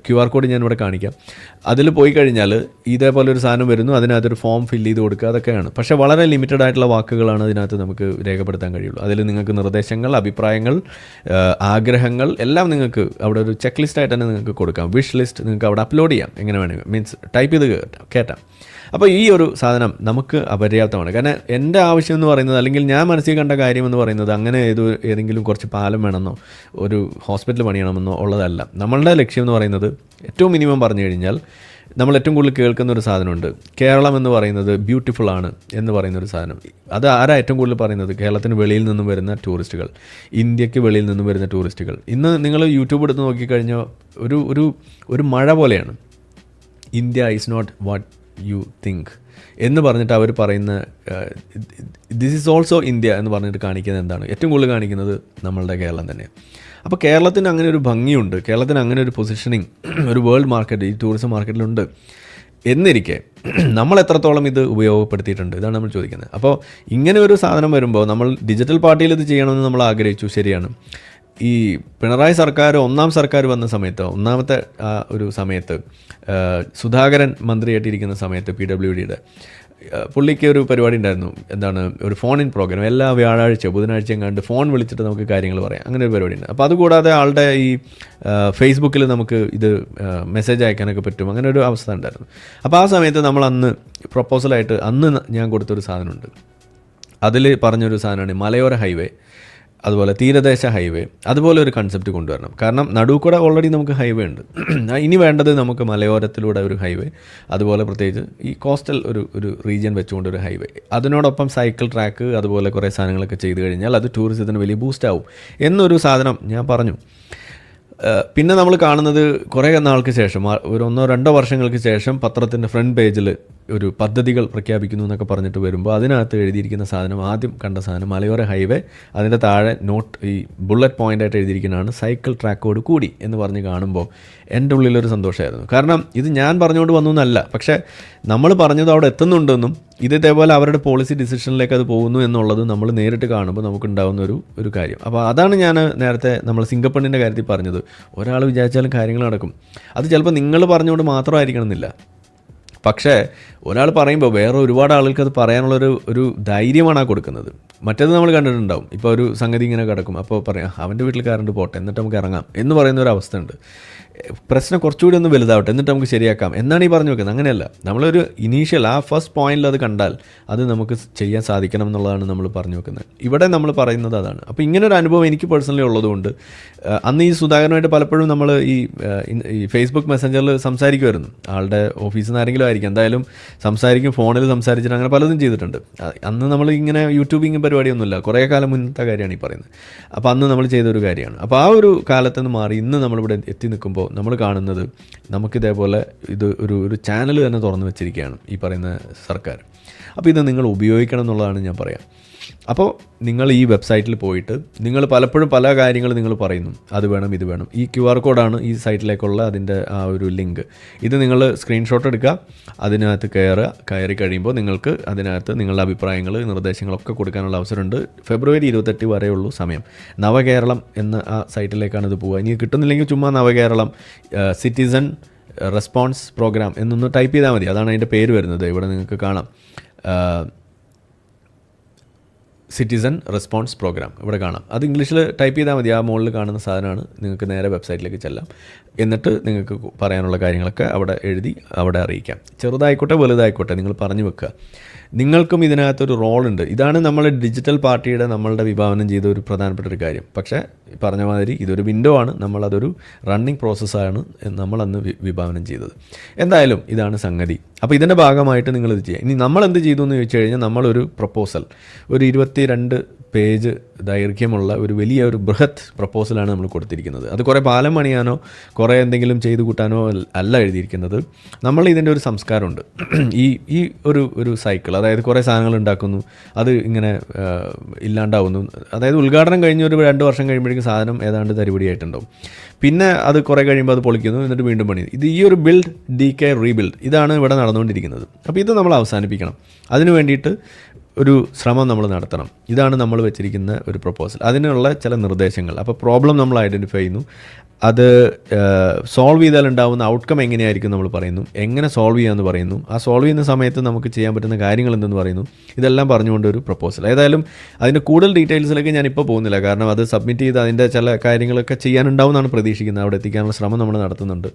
QR കോഡ് ഞാനിവിടെ കാണിക്കാം. അതിൽ പോയി കഴിഞ്ഞാൽ ഇതേപോലെ ഒരു സാധനം വരുന്നു, അതിനകത്തൊരു ഫോം ഫില്ല് ചെയ്ത് കൊടുക്കുക, അതൊക്കെയാണ്. പക്ഷേ വളരെ ലിമിറ്റഡ് ആയിട്ടുള്ള വാക്കുകളാണ് അതിനകത്ത് നമുക്ക് രേഖപ്പെടുത്താൻ കഴിയുള്ളൂ. അതിൽ നിങ്ങൾക്ക് നിർദ്ദേശങ്ങൾ, അഭിപ്രായങ്ങൾ, ആഗ്രഹങ്ങൾ എല്ലാം നിങ്ങൾക്ക് അവിടെ ഒരു ചെക്ക് ലിസ്റ്റായിട്ട് തന്നെ നിങ്ങൾക്ക് കൊടുക്കാം. വിഷ് ലിസ്റ്റ് നിങ്ങൾക്ക് അവിടെ അപ്ലോഡ് ചെയ്യാം, എങ്ങനെ വേണമെങ്കിൽ, മീൻസ് ടൈപ്പ് ചെയ്ത് കേട്ടാം. അപ്പോൾ ഈ ഒരു സാധനം നമുക്ക് അപര്യാപ്തമാണ്. കാരണം എൻ്റെ ആവശ്യം എന്ന് പറയുന്നത്, അല്ലെങ്കിൽ ഞാൻ മനസ്സിൽ കണ്ട കാര്യം എന്ന് പറയുന്നത് അങ്ങനെ ഏതെങ്കിലും കുറച്ച് പാലം വേണമെന്നോ ഒരു ഹോസ്പിറ്റൽ പണിയണമെന്നോ ഉള്ളതല്ല. നമ്മളുടെ ലക്ഷ്യം എന്ന് പറയുന്നത് ഏറ്റവും മിനിമം പറഞ്ഞു കഴിഞ്ഞാൽ നമ്മൾ ഏറ്റവും കൂടുതൽ കേൾക്കുന്ന ഒരു സാധനമുണ്ട്, കേരളം എന്ന് പറയുന്നത് ബ്യൂട്ടിഫുൾ ആണ് എന്ന് പറയുന്നൊരു സാധനം. അത് ആരാ ഏറ്റവും കൂടുതൽ പറയുന്നത്? കേരളത്തിന് വെളിയിൽ നിന്നും വരുന്ന ടൂറിസ്റ്റുകൾ, ഇന്ത്യക്ക് വെളിയിൽ നിന്നും വരുന്ന ടൂറിസ്റ്റുകൾ. ഇന്ന് നിങ്ങൾ യൂട്യൂബ് എടുത്ത് നോക്കിക്കഴിഞ്ഞാൽ ഒരു മഴ പോലെയാണ്. India is not what you think എന്ന് പറഞ്ഞിട്ട് അവർ പറയുന്ന ദിസ് ഈസ് ഓൾസോ ഇന്ത്യ എന്ന് പറഞ്ഞിട്ട് കാണിക്കുന്നത് എന്താണ്? ഏറ്റവും കൂടുതൽ കാണിക്കുന്നത് നമ്മളുടെ കേരളം തന്നെയാണ്. അപ്പോൾ കേരളത്തിന് അങ്ങനെ ഒരു ഭംഗിയുണ്ട്, കേരളത്തിന് അങ്ങനെ ഒരു പൊസിഷനിങ് ഒരു വേൾഡ് മാർക്കറ്റ് ഈ ടൂറിസം മാർക്കറ്റിലുണ്ട് എന്നിരിക്കെ നമ്മൾ എത്രത്തോളം ഇത് ഉപയോഗപ്പെടുത്തിയിട്ടുണ്ട്, ഇതാണ് നമ്മൾ ചോദിക്കുന്നത്. അപ്പോൾ ഇങ്ങനെ ഒരു സാധനം വരുമ്പോൾ നമ്മൾ ഡിജിറ്റൽ പാർട്ടിയിൽ ഇത് ചെയ്യണമെന്ന് നമ്മൾ ആഗ്രഹിച്ചു, ശരിയാണ്. ഈ പിണറായി സർക്കാർ ഒന്നാമത്തെ ഒന്നാമത്തെ ഒരു സമയത്ത് സുധാകരൻ മന്ത്രിയായിട്ടിരിക്കുന്ന സമയത്ത് PWDയുടെ പുള്ളിക്ക് ഒരു പരിപാടി ഉണ്ടായിരുന്നു, എന്താണ്, ഒരു ഫോൺ ഇൻ പ്രോഗ്രാം. എല്ലാ ബുധനാഴ്ചയും കണ്ട് ഫോൺ വിളിച്ചിട്ട് നമുക്ക് കാര്യങ്ങൾ പറയാം, അങ്ങനെ ഒരു പരിപാടി ഉണ്ട്. അപ്പോൾ അതുകൂടാതെ ആളുടെ ഈ ഫേസ്ബുക്കിൽ നമുക്ക് ഇത് മെസ്സേജ് അയക്കാനൊക്കെ പറ്റും, അങ്ങനെ ഒരു അവസ്ഥ ഉണ്ടായിരുന്നു. അപ്പോൾ ആ സമയത്ത് നമ്മൾ അന്ന് പ്രപ്പോസലായിട്ട് ഞാൻ കൊടുത്തൊരു സാധനമുണ്ട്. അതിൽ പറഞ്ഞൊരു സാധനമാണ് മലയോര ഹൈവേ, അതുപോലെ തീരദേശ ഹൈവേ, അതുപോലെ ഒരു കൺസെപ്റ്റ് കൊണ്ടുവരണം. കാരണം നടുക്കൂടെ ഓൾറെഡി നമുക്ക് ഹൈവേ ഉണ്ട്, ഇനി വേണ്ടത് നമുക്ക് മലയോരത്തിലൂടെ ഒരു ഹൈവേ, അതുപോലെ പ്രത്യേകിച്ച് ഈ കോസ്റ്റൽ ഒരു റീജിയൻ വെച്ചുകൊണ്ട് ഒരു ഹൈവേ, അതിനോടൊപ്പം സൈക്കിൾ ട്രാക്ക്, അതുപോലെ കുറേ സാധനങ്ങളൊക്കെ ചെയ്തു കഴിഞ്ഞാൽ അത് ടൂറിസത്തിന് വലിയ ബൂസ്റ്റ് ആവും എന്നൊരു സാധനം ഞാൻ പറഞ്ഞു. പിന്നെ നമ്മൾ കാണുന്നത് കുറേ നാൾക്ക് ശേഷം, ഒരു 1-2 വർഷങ്ങൾക്ക് ശേഷം പത്രത്തിൻ്റെ ഫ്രണ്ട് പേജിൽ ഒരു പദ്ധതികൾ പ്രഖ്യാപിക്കുന്നു എന്നൊക്കെ പറഞ്ഞിട്ട് വരുമ്പോൾ അതിനകത്ത് എഴുതിയിരിക്കുന്ന സാധനം, ആദ്യം കണ്ട സാധനം മലയോര ഹൈവേ, അതിൻ്റെ താഴെ ഈ ബുള്ളറ്റ് പോയിൻ്റായിട്ട് എഴുതിയിരിക്കുന്നതാണ് സൈക്കിൾ ട്രാക്കോട് കൂടി എന്ന് പറഞ്ഞ് കാണുമ്പോൾ എൻ്റെ ഉള്ളിലൊരു സന്തോഷമായിരുന്നു. കാരണം ഇത് ഞാൻ പറഞ്ഞുകൊണ്ട് വന്നു എന്നല്ല, പക്ഷേ നമ്മൾ പറഞ്ഞത് അവിടെ എത്തുന്നുണ്ടെന്നും ഇതേപോലെ അവരുടെ പോളിസി ഡിസിഷനിലേക്ക് അത് പോകുന്നു എന്നുള്ളത് നമ്മൾ നേരിട്ട് കാണുമ്പോൾ നമുക്കുണ്ടാകുന്ന ഒരു കാര്യം. അപ്പോൾ അതാണ് ഞാൻ നേരത്തെ നമ്മൾ സിംഗപ്പണ്ണിൻ്റെ കാര്യത്തിൽ പറഞ്ഞത്. ഒരാൾ വിചാരിച്ചാലും കാര്യങ്ങൾ നടക്കും. അത് ചിലപ്പോൾ നിങ്ങൾ പറഞ്ഞുകൊണ്ട് മാത്രമായിരിക്കണം എന്നില്ല, പക്ഷേ ഒരാൾ പറയുമ്പോൾ വേറെ ഒരുപാട് ആളുകൾക്ക് അത് പറയാനുള്ളൊരു ധൈര്യമാണ് ആ കൊടുക്കുന്നത്. മറ്റേത് നമ്മൾ കണ്ടിട്ടുണ്ടാവും, ഇപ്പോൾ ഒരു സംഗതി ഇങ്ങനെ കിടക്കും, അപ്പോൾ പറയാം അവൻ്റെ വീട്ടിൽ കറണ്ട് പോട്ടെ എന്നിട്ട് നമുക്ക് ഇറങ്ങാം എന്ന് പറയുന്ന ഒരു അവസ്ഥ ഉണ്ട്. പ്രശ്നം കുറച്ചുകൂടി ഒന്ന് വലുതാവട്ടെ എന്നിട്ട് നമുക്ക് ശരിയാക്കാം എന്നാണ് ഈ പറഞ്ഞു വെക്കുന്നത്. അങ്ങനെയല്ല, നമ്മളൊരു ഇനീഷ്യൽ ഫസ്റ്റ് പോയിന്റിൽ അത് കണ്ടാൽ അത് നമുക്ക് ചെയ്യാൻ സാധിക്കണം എന്നുള്ളതാണ് നമ്മൾ പറഞ്ഞു വെക്കുന്നത്. ഇവിടെ നമ്മൾ പറയുന്നത് അതാണ്. അപ്പോൾ ഇങ്ങനൊരു അനുഭവം എനിക്ക് പേഴ്സണലി ഉള്ളതുകൊണ്ട് അന്ന് ഈ സുധാകരനായിട്ട് പലപ്പോഴും നമ്മൾ ഈ ഫേസ്ബുക്ക് മെസ്സഞ്ചറിൽ സംസാരിക്കുമായിരുന്നു. ആളുടെ ഓഫീസിൽ നിന്ന് ആരെങ്കിലും ആയിരിക്കും, എന്തായാലും സംസാരിക്കും, ഫോണിൽ സംസാരിച്ചിട്ട് അങ്ങനെ പലതും ചെയ്തിട്ടുണ്ട്. അന്ന് നമ്മൾ ഇങ്ങനെ യൂട്യൂബിങ് പരിപാടിയൊന്നുമില്ല, കുറേ കാലം മുന്നത്തെ കാര്യമാണ് ഈ പറയുന്നത്. അപ്പോൾ അന്ന് നമ്മൾ ചെയ്തൊരു കാര്യമാണ്. അപ്പോൾ ആ ഒരു കാലത്ത് നിന്ന് മാറി ഇന്ന് നമ്മളിവിടെ എത്തി നിൽക്കുമ്പോൾ നമ്മൾ കാണുന്നത് നമുക്കിതേപോലെ ഇത് ഒരു ചാനൽ തന്നെ തുറന്നു വെച്ചിരിക്കുകയാണ് ഈ പറയുന്ന സർക്കാർ. അപ്പോൾ ഇത് നിങ്ങൾ ഉപയോഗിക്കണം എന്നുള്ളതാണ് ഞാൻ പറയാം. അപ്പോൾ നിങ്ങൾ ഈ വെബ്സൈറ്റിൽ പോയിട്ട് നിങ്ങൾ പലപ്പോഴും പല കാര്യങ്ങൾ നിങ്ങൾ പറയുന്നു, അത് വേണം ഇത് വേണം. ഈ QR കോഡാണ് ഈ സൈറ്റിലേക്കുള്ള അതിൻ്റെ ആ ഒരു ലിങ്ക്. ഇത് നിങ്ങൾ സ്ക്രീൻഷോട്ട് എടുക്കുക, അതിനകത്ത് കയറി കഴിയുമ്പോൾ നിങ്ങൾക്ക് അതിനകത്ത് നിങ്ങളുടെ അഭിപ്രായങ്ങൾ നിർദ്ദേശങ്ങളൊക്കെ കൊടുക്കാനുള്ള അവസരമുണ്ട്. ഫെബ്രുവരി 28 വരെയുള്ളൂ സമയം. നവകേരളം എന്ന ആ സൈറ്റിലേക്കാണ് ഇത് പോവുക. ഇനി കിട്ടുന്നില്ലെങ്കിൽ ചുമ്മാ നവകേരളം സിറ്റിസൺ റെസ്പോൺസ് പ്രോഗ്രാം എന്നൊന്ന് ടൈപ്പ് ചെയ്താൽ മതി. അതാണ് അതിൻ്റെ പേര് വരുന്നത്. ഇവിടെ നിങ്ങൾക്ക് കാണാം, സിറ്റിസൺ റെസ്പോൺസ് പ്രോഗ്രാം ഇവിടെ കാണാം. അത് ഇംഗ്ലീഷിൽ ടൈപ്പ് ചെയ്താൽ മതി. ആ മുകളിൽ കാണുന്ന സാധനമാണ്. നിങ്ങൾക്ക് നേരെ വെബ്സൈറ്റിലേക്ക് ചെല്ലാം. എന്നിട്ട് നിങ്ങൾക്ക് പറയാനുള്ള കാര്യങ്ങളൊക്കെ അവിടെ എഴുതി അവിടെ അറിയിക്കാം. ചെറുതായിക്കോട്ടെ വലുതായിക്കോട്ടെ നിങ്ങൾ പറഞ്ഞു വെക്കുക. നിങ്ങൾക്കും ഇതിനകത്തൊരു റോളുണ്ട്. ഇതാണ് നമ്മൾ ഡിജിറ്റൽ പാർട്ടിയുടെ നമ്മളുടെ വിഭാവനം ചെയ്ത ഒരു പ്രധാനപ്പെട്ട ഒരു കാര്യം. പക്ഷേ പറഞ്ഞ മാതിരി ഇതൊരു വിൻഡോ ആണ്, നമ്മളതൊരു റണ്ണിങ് പ്രോസസ്സാണ് നമ്മളന്ന് വിഭാവനം ചെയ്തത്. എന്തായാലും ഇതാണ് സംഗതി. അപ്പോൾ ഇതിൻ്റെ ഭാഗമായിട്ട് നിങ്ങളിത് ചെയ്യുക. ഇനി നമ്മളെന്ത് ചെയ്തു എന്ന് ചോദിച്ചു കഴിഞ്ഞാൽ, നമ്മളൊരു പ്രപ്പോസൽ, ഒരു 22 പേജ് ദൈർഘ്യമുള്ള ഒരു വലിയ ഒരു ബൃഹത് പ്രപ്പോസലാണ് നമ്മൾ കൊടുത്തിരിക്കുന്നത്. അത് കുറേ പാലം പണിയാനോ കുറേ എന്തെങ്കിലും ചെയ്തു കൂട്ടാനോ അല്ല എഴുതിയിരിക്കുന്നത്. നമ്മൾ ഇതിൻ്റെ ഒരു സംസ്കാരമുണ്ട്. ഈ ഒരു സൈക്കിൾ, അതായത് കുറേ സാധനങ്ങൾ ഉണ്ടാക്കുന്നു, അത് ഇങ്ങനെ ഇല്ലാണ്ടാവുന്നു. അതായത് ഉദ്ഘാടനം കഴിഞ്ഞ് ഒരു 2 വർഷം കഴിയുമ്പോഴേക്കും സാധനം ഏതാണ്ട് തരിപടിയായിട്ടുണ്ടാവും. പിന്നെ അത് കുറേ കഴിയുമ്പോൾ അത് പൊളിക്കുന്നു, എന്നിട്ട് വീണ്ടും പണി. ഈ ഒരു ബിൽഡ്, ഡീകെ, റീബിൽഡ്, ഇതാണ് ഇവിടെ നടന്നുകൊണ്ടിരിക്കുന്നത്. അപ്പോൾ ഇത് നമ്മൾ അവസാനിപ്പിക്കണം. അതിനു വേണ്ടിയിട്ട് ഒരു ശ്രമം നമ്മൾ നടത്തണം. ഇതാണ് നമ്മൾ വെച്ചിരിക്കുന്ന ഒരു പ്രപ്പോസൽ. അതിനുള്ള ചില നിർദ്ദേശങ്ങൾ. അപ്പോൾ പ്രോബ്ലം നമ്മൾ ഐഡൻറ്റിഫൈ ചെയ്യുന്നു, അത് സോൾവ് ചെയ്താൽ ഉണ്ടാകുന്ന ഔട്ട്കം എങ്ങനെയായിരിക്കും നമ്മൾ പറയുന്നു, എങ്ങനെ സോൾവ് ചെയ്യാമെന്ന് പറയുന്നു, ആ സോൾവ് ചെയ്യുന്ന സമയത്ത് നമുക്ക് ചെയ്യാൻ പറ്റുന്ന കാര്യങ്ങൾ എന്തെന്ന് പറയുന്നു. ഇതെല്ലാം പറഞ്ഞുകൊണ്ട് ഒരു പ്രപ്പോസൽ. ഏതായാലും അതിൻ്റെ കൂടുതൽ ഡീറ്റെയിൽസിലേക്ക് ഞാനിപ്പോൾ പോകുന്നില്ല, കാരണം അത് സബ്മിറ്റ് ചെയ്ത് അതിൻ്റെ ചില കാര്യങ്ങളൊക്കെ ചെയ്യാനുണ്ടാവും എന്നാണ് പ്രതീക്ഷിക്കുന്നത്. അവിടെ എത്തിക്കാനുള്ള ശ്രമം നമ്മൾ നടത്തുന്നുണ്ട്.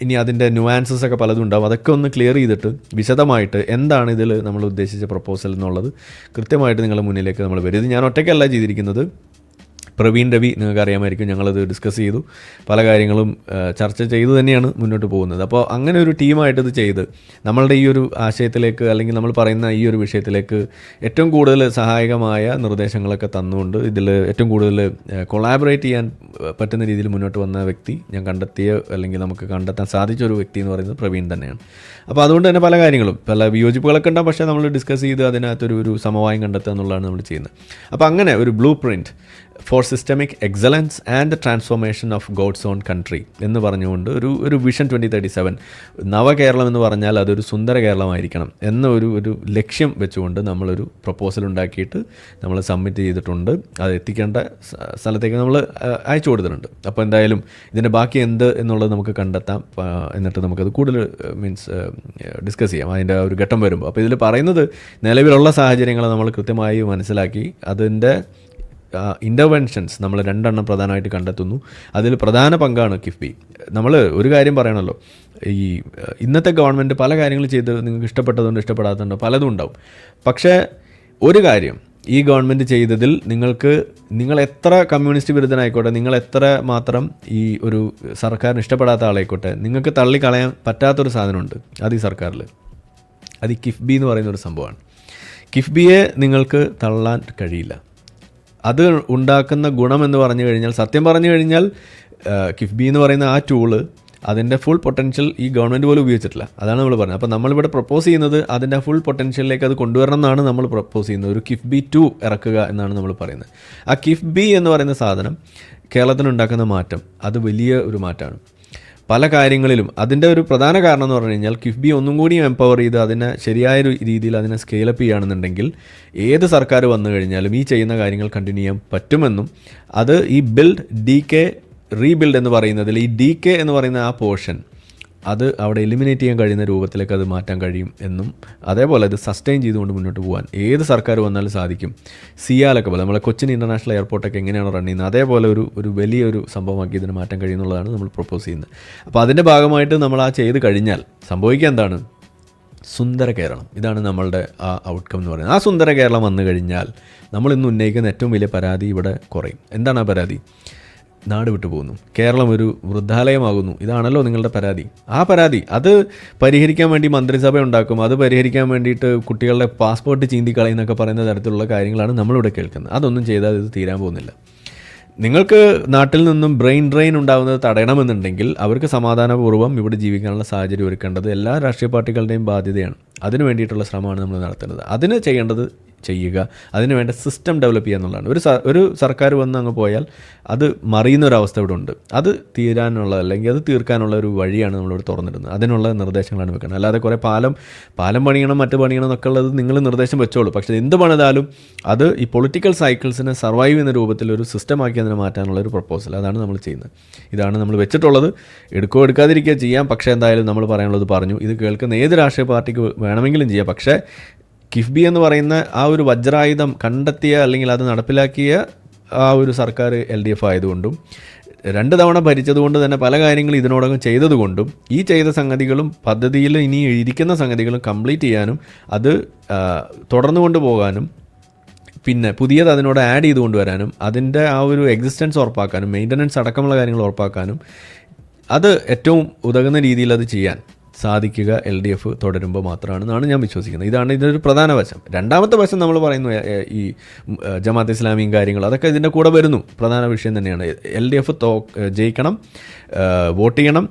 ഇനി അതിൻ്റെ ന്യൂആൻസസ് ഒക്കെ പലതും ഉണ്ടാവും. അതൊക്കെ ഒന്ന് ക്ലിയർ ചെയ്തിട്ട് വിശദമായിട്ട് എന്താണ് ഇതിൽ നമ്മൾ ഉദ്ദേശിച്ച പ്രപ്പോസൽ എന്നുള്ളത് കൃത്യമായിട്ട് നിങ്ങളുടെ മുന്നിലേക്ക് നമ്മൾ വരും. ഇത് ഞാൻ ഒറ്റയ്ക്കല്ല ചെയ്തിരിക്കുന്നത്. പ്രവീൺ രവി, നിങ്ങൾക്ക് അറിയാമായിരിക്കും, ഞങ്ങളത് ഡിസ്കസ് ചെയ്തു, പല കാര്യങ്ങളും ചർച്ച ചെയ്തു തന്നെയാണ് മുന്നോട്ട് പോകുന്നത്. അപ്പോൾ അങ്ങനെ ഒരു ടീമായിട്ട് ഇത് ചെയ്ത് നമ്മളുടെ ഈ ഒരു ആശയത്തിലേക്ക്, അല്ലെങ്കിൽ നമ്മൾ പറയുന്ന ഈ ഒരു വിഷയത്തിലേക്ക് ഏറ്റവും കൂടുതൽ സഹായകമായ നിർദ്ദേശങ്ങളൊക്കെ തന്നുകൊണ്ട് ഇതിൽ ഏറ്റവും കൂടുതൽ കൊളാബറേറ്റ് ചെയ്യാൻ പറ്റുന്ന രീതിയിൽ മുന്നോട്ട് വന്ന വ്യക്തി, ഞാൻ കണ്ടെത്തിയ അല്ലെങ്കിൽ നമുക്ക് കണ്ടെത്താൻ സാധിച്ച ഒരു വ്യക്തി എന്ന് പറയുന്നത് പ്രവീൺ തന്നെയാണ്. അപ്പോൾ അതുകൊണ്ട് തന്നെ പല കാര്യങ്ങളും, പല വിയോജിപ്പുകളൊക്കെ ഉണ്ടാകും, പക്ഷേ നമ്മൾ ഡിസ്കസ് ചെയ്ത് അതിനകത്തൊരു സമവായം കണ്ടെത്തുക എന്നുള്ളതാണ് നമ്മൾ ചെയ്യുന്നത്. അപ്പോൾ അങ്ങനെ ഒരു blueprint for systemic excellence and transformation of God's own country എന്ന് പറഞ്ഞുകൊണ്ട് ഒരു വിഷൻ 2037, നവകേരളം എന്ന് പറഞ്ഞാൽ അതൊരു സുന്ദര കേരളമായിരിക്കണം എന്ന ഒരു ലക്ഷ്യം വെച്ചുകൊണ്ട് നമ്മളൊരു പ്രപ്പോസൽ ഉണ്ടാക്കിയിട്ട് നമ്മൾ സബ്മിറ്റ് ചെയ്തിട്ടുണ്ട്. അത് എത്തിക്കേണ്ട സ്ഥലത്തേക്ക് നമ്മൾ അയച്ചു കൊടുത്തിട്ടുണ്ട്. അപ്പോൾ എന്തായാലും ഇതിൻ്റെ ബാക്കി എന്ത് എന്നുള്ളത് നമുക്ക് കണ്ടെത്താം, എന്നിട്ട് നമുക്കത് കൂടുതൽ ഡിസ്കസ് ചെയ്യാം അതിൻ്റെ ഒരു ഘട്ടം വരുമ്പോൾ. അപ്പോൾ ഇതിൽ പറയുന്നത് നിലവിലുള്ള സാഹചര്യങ്ങൾ നമ്മൾ കൃത്യമായി മനസ്സിലാക്കി അതിൻ്റെ ഇൻ്റർവെൻഷൻസ് നമ്മൾ 2 എണ്ണം പ്രധാനമായിട്ട് കണ്ടെത്തുന്നു. അതിൽ പ്രധാന പങ്കാണ് കിഫ്ബി. നമ്മൾ ഒരു കാര്യം പറയണമല്ലോ, ഈ ഇന്നത്തെ ഗവൺമെൻറ് പല കാര്യങ്ങൾ ചെയ്ത് നിങ്ങൾക്ക് ഇഷ്ടപ്പെട്ടതുണ്ട് ഇഷ്ടപ്പെടാത്തതുണ്ട് പലതും ഉണ്ടാവും. പക്ഷേ ഒരു കാര്യം, ഈ ഗവൺമെൻറ് ചെയ്തതിൽ നിങ്ങൾ എത്ര കമ്മ്യൂണിസ്റ്റ് വിരുദ്ധനായിക്കോട്ടെ, നിങ്ങൾ എത്ര മാത്രം ഈ ഒരു സർക്കാരിന് ഇഷ്ടപ്പെടാത്ത ആളായിക്കോട്ടെ, നിങ്ങൾക്ക് തള്ളിക്കളയാൻ പറ്റാത്തൊരു സാധനമുണ്ട് അത് ഈ സർക്കാരിൽ. അത് ഈ കിഫ്ബി എന്ന് പറയുന്നൊരു സംഭവമാണ്. കിഫ്ബിയെ നിങ്ങൾക്ക് തള്ളാൻ കഴിയില്ല. അത് ഉണ്ടാക്കുന്ന ഗുണമെന്ന് പറഞ്ഞു കഴിഞ്ഞാൽ, സത്യം പറഞ്ഞു കഴിഞ്ഞാൽ കിഫ്ബി എന്ന് പറയുന്ന ആ ടൂള് അതിൻ്റെ ഫുൾ പൊട്ടൻഷ്യൽ ഈ ഗവൺമെൻറ് പോലും ഉപയോഗിച്ചിട്ടില്ല. അതാണ് നമ്മൾ പറഞ്ഞത്. അപ്പോൾ നമ്മളിവിടെ പ്രപ്പോസ് ചെയ്യുന്നത് അതിൻ്റെ ഫുൾ പൊട്ടൻഷ്യലിലേക്ക് അത് കൊണ്ടുവരണം എന്നാണ് നമ്മൾ പ്രപ്പോസ് ചെയ്യുന്നത്. ഒരു കിഫ്ബി 2 ഇറക്കുക എന്നാണ് നമ്മൾ പറയുന്നത്. ആ കിഫ്ബി എന്ന് പറയുന്ന സാധനം കേരളത്തിനുണ്ടാക്കുന്ന മാറ്റം അത് വലിയ ഒരു മാറ്റമാണ് പല കാര്യങ്ങളിലും. അതിൻ്റെ ഒരു പ്രധാന കാരണം എന്ന് പറഞ്ഞു കഴിഞ്ഞാൽ, കിഫ്ബി ഒന്നും കൂടി എംപവർ ചെയ്ത് അതിനെ ശരിയായ രീതിയിൽ അതിനെ സ്കെയിലപ്പ് ചെയ്യുകയാണെന്നുണ്ടെങ്കിൽ ഏത് സർക്കാർ വന്നു കഴിഞ്ഞാലും ഈ ചെയ്യുന്ന കാര്യങ്ങൾ കണ്ടിന്യൂ ചെയ്യാൻ പറ്റുമെന്നും, അത് ഈ ബിൽഡ്, ഡീകെ, റീബിൽഡ് എന്ന് പറയുന്നതിൽ ഈ ഡീകെ എന്ന് പറയുന്ന ആ പോർഷൻ അത് അവിടെ എലിമിനേറ്റ് ചെയ്യാൻ കഴിയുന്ന രൂപത്തിലേക്ക് അത് മാറ്റാൻ കഴിയും എന്നും, അതേപോലെ അത് സസ്റ്റെയിൻ ചെയ്തുകൊണ്ട് മുന്നോട്ട് പോകാൻ ഏത് സർക്കാർ വന്നാലും സാധിക്കും. സിയാലൊക്കെ പോലെ നമ്മളെ കൊച്ചിൻ ഇൻ്റർനാഷണൽ എയർപോർട്ടൊക്കെ എങ്ങനെയാണ് റൺ ചെയ്യുന്നത് അതേപോലെ ഒരു വലിയൊരു സംഭവമാക്കി ഇതിന് മാറ്റാൻ കഴിയുന്നുള്ളതാണ് നമ്മൾ പ്രപ്പോസ് ചെയ്യുന്നത്. അപ്പോൾ അതിൻ്റെ ഭാഗമായിട്ട് നമ്മൾ ആ ചെയ്ത് കഴിഞ്ഞാൽ സംഭവിക്കുക എന്താണ്? സുന്ദര കേരളം. ഇതാണ് നമ്മളുടെ ആ ഔട്ട്കം എന്ന് പറയുന്നത്. ആ സുന്ദര കേരളം വന്നു കഴിഞ്ഞാൽ നമ്മൾ ഇന്ന് ഉന്നയിക്കുന്ന ഏറ്റവും വലിയ പരാതി ഇവിടെ കുറയും. എന്താണ് ആ പരാതി? നാട് വിട്ടു പോകുന്നു, കേരളം ഒരു വൃദ്ധാലയമാകുന്നു, ഇതാണല്ലോ നിങ്ങളുടെ പരാതി. ആ പരാതി അത് പരിഹരിക്കാൻ വേണ്ടി മന്ത്രിസഭ ഉണ്ടാക്കും, അത് പരിഹരിക്കാൻ വേണ്ടിയിട്ട് കുട്ടികളുടെ പാസ്പോർട്ട് ചീന്തിക്കളയെന്നൊക്കെ പറയുന്ന തരത്തിലുള്ള കാര്യങ്ങളാണ് നമ്മളിവിടെ കേൾക്കുന്നത്. അതൊന്നും ചെയ്താൽ ഇത് തീരാൻ പോകുന്നില്ല. നിങ്ങൾക്ക് നാട്ടിൽ നിന്നും ബ്രെയിൻ ഡ്രെയിൻ ഉണ്ടാകുന്നത് തടയണമെന്നുണ്ടെങ്കിൽ അവർക്ക് സമാധാനപൂർവ്വം ഇവിടെ ജീവിക്കാനുള്ള സാഹചര്യം ഒരുക്കേണ്ടത് എല്ലാ രാഷ്ട്രീയ പാർട്ടികളുടെയും ബാധ്യതയാണ്. അതിനു വേണ്ടിയിട്ടുള്ള ശ്രമമാണ് നമ്മൾ നടത്തേണ്ടത്. അതിന് ചെയ്യേണ്ടത് ചെയ്യുക, അതിനുവേണ്ട സിസ്റ്റം ഡെവലപ്പ് ചെയ്യുക എന്നുള്ളതാണ്. ഒരു സർക്കാർ വന്ന് അങ്ങ് പോയാൽ അത് മറിയുന്ന ഒരു അവസ്ഥ ഇവിടെ ഉണ്ട്. അത് തീരാനുള്ള അല്ലെങ്കിൽ അത് തീർക്കാനുള്ള ഒരു വഴിയാണ് നമ്മളിവിടെ തുറന്നിടുന്നത്. അതിനുള്ള നിർദ്ദേശങ്ങളാണ് വെക്കുന്നത്. അല്ലാതെ കുറേ പാലം പണിയണം മറ്റ് പണിയണം എന്നൊക്കെ ഉള്ളത് നിങ്ങൾ നിർദ്ദേശം വെച്ചോളൂ. പക്ഷേ എന്ത് പണിതാലും അത് ഈ പൊളിറ്റിക്കൽ സൈക്കിൾസിനെ സർവൈവ് ചെയ്യുന്ന രൂപത്തിൽ ഒരു സിസ്റ്റമാക്കി അതിനെ മാറ്റാനുള്ള ഒരു പ്രപ്പോസൽ, അതാണ് നമ്മൾ ചെയ്യുന്നത്. ഇതാണ് നമ്മൾ വെച്ചിട്ടുള്ളത്. എടുക്കാതിരിക്കുക ചെയ്യാം. പക്ഷേ എന്തായാലും നമ്മൾ പറയാനുള്ളത് പറഞ്ഞു. ഇത് കേൾക്കുന്ന ഏത് രാഷ്ട്രീയ പാർട്ടിക്ക് വേണമെങ്കിലും ചെയ്യാം. പക്ഷേ കിഫ്ബി എന്ന് പറയുന്ന ആ ഒരു വജ്രായുധം കണ്ടെത്തിയ അല്ലെങ്കിൽ അത് നടപ്പിലാക്കിയ ആ ഒരു സർക്കാർ LDF ആയതുകൊണ്ടും 2 തവണ ഭരിച്ചതുകൊണ്ട് തന്നെ പല കാര്യങ്ങളും ഇതിനോടകം ചെയ്തതുകൊണ്ടും ഈ ചെയ്ത സംഗതികളും പദ്ധതിയിൽ ഇനി ഇരിക്കുന്ന സംഗതികളും കംപ്ലീറ്റ് ചെയ്യാനും അത് തുടർന്നു കൊണ്ടുപോകാനും പിന്നെ പുതിയത് അതിനോട് ആഡ് ചെയ്ത് കൊണ്ടുവരാനും അതിൻ്റെ ആ ഒരു എക്സിസ്റ്റൻസ് ഉറപ്പാക്കാനും മെയിൻ്റനൻസ് അടക്കമുള്ള കാര്യങ്ങൾ ഉറപ്പാക്കാനും അത് ഏറ്റവും ഉതകുന്ന രീതിയിൽ അത് ചെയ്യാൻ സാധിക്കുക LDF തുടരുമ്പോൾ മാത്രമാണെന്നാണ് ഞാൻ വിശ്വസിക്കുന്നത്. ഇതാണ് ഇതിനൊരു പ്രധാന വശം. രണ്ടാമത്തെ വശം നമ്മൾ പറയുന്നു ഈ ജമാഅത്ത് ഇസ്ലാമിയും കാര്യങ്ങൾ അതൊക്കെ ഇതിൻ്റെ കൂടെ വരുന്നു. പ്രധാന വിഷയം തന്നെയാണ്. LDF ജയിക്കണം, വോട്ട് ചെയ്യണം.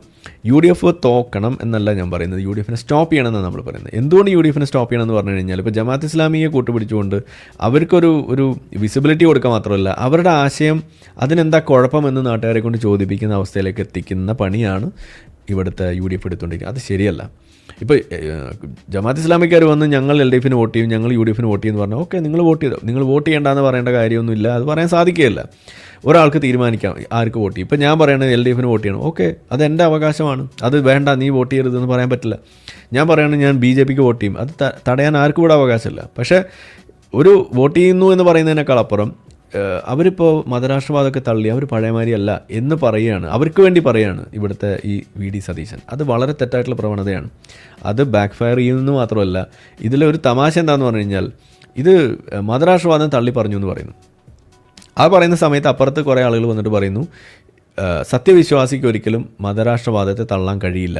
UDF തോക്കണം എന്നല്ല ഞാൻ പറയുന്നത്, UDFനെ സ്റ്റോപ്പ് ചെയ്യണമെന്നാണ് നമ്മൾ പറയുന്നത്. എന്തുകൊണ്ട് UDFനെ സ്റ്റോപ്പ് ചെയ്യണമെന്ന് പറഞ്ഞു കഴിഞ്ഞാൽ ഇപ്പോൾ ജമാഅത്ത് ഇസ്ലാമിയെ കൂട്ടുപിടിച്ചുകൊണ്ട് അവർക്കൊരു വിസിബിലിറ്റി കൊടുക്കുക മാത്രമല്ല അവരുടെ ആശയം അതിനെന്താ കുഴപ്പമെന്ന് നാട്ടുകാരെ കൊണ്ട് ചോദിപ്പിക്കുന്ന അവസ്ഥയിലേക്ക് എത്തിക്കുന്ന പണിയാണ് ഇവിടുത്തെ UDF എടുത്തുകൊണ്ടിരിക്കുക. അത് ശരിയല്ല. ഇപ്പോൾ ജമാഅത്ത് ഇസ്ലാമിക്കാർ വന്ന് ഞങ്ങൾ LDFന് വോട്ട് ചെയ്യും, ഞങ്ങൾ UDFന് വോട്ട് ചെയ്യുമെന്ന് പറഞ്ഞാൽ ഓക്കെ, നിങ്ങൾ വോട്ട് ചെയ്തോ. നിങ്ങൾ വോട്ട് ചെയ്യേണ്ടെന്ന് പറയേണ്ട കാര്യമൊന്നുമില്ല. അത് പറയാൻ സാധിക്കുകയില്ല. ഒരാൾക്ക് തീരുമാനിക്കാം ആർക്ക് വോട്ട് ചെയ്യും. ഇപ്പോൾ ഞാൻ പറയുന്നത് LDFന് വോട്ട് ചെയ്യണം, ഓക്കെ, അത് എൻ്റെ അവകാശമാണ്. അത് വേണ്ട, നീ വോട്ട് ചെയ്യരുതെന്ന് പറയാൻ പറ്റില്ല. ഞാൻ പറയുന്നത് ഞാൻ BJPക്ക് വോട്ട് ചെയ്യും, അത് തടയാൻ ആർക്കും ഇവിടെ അവകാശമില്ല. പക്ഷേ ഒരു വോട്ട് ചെയ്യുന്നു എന്ന് പറയുന്നതിനേക്കാൾ അപ്പുറം അവരിപ്പോൾ മതരാഷ്ട്രവാദമൊക്കെ തള്ളി അവർ പഴയമാരിയല്ല എന്ന് പറയുകയാണ്, അവർക്ക് വേണ്ടി പറയുകയാണ് ഇവിടുത്തെ ഈ VD സതീശൻ. അത് വളരെ തെറ്റായിട്ടുള്ള പ്രവണതയാണ്. അത് ബാക്ക് ഫയർ ചെയ്യുമെന്ന് മാത്രമല്ല, ഇതിലൊരു തമാശ എന്താണെന്ന് പറഞ്ഞു കഴിഞ്ഞാൽ ഇത് മതരാഷ്ട്രവാദം തള്ളി പറഞ്ഞു എന്ന് പറയുന്നു. ആ പറയുന്ന സമയത്ത് അപ്പുറത്ത് കുറേ ആളുകൾ വന്നിട്ട് പറയുന്നു സത്യവിശ്വാസിക്ക് ഒരിക്കലും മതരാഷ്ട്രവാദത്തെ തള്ളാൻ കഴിയില്ല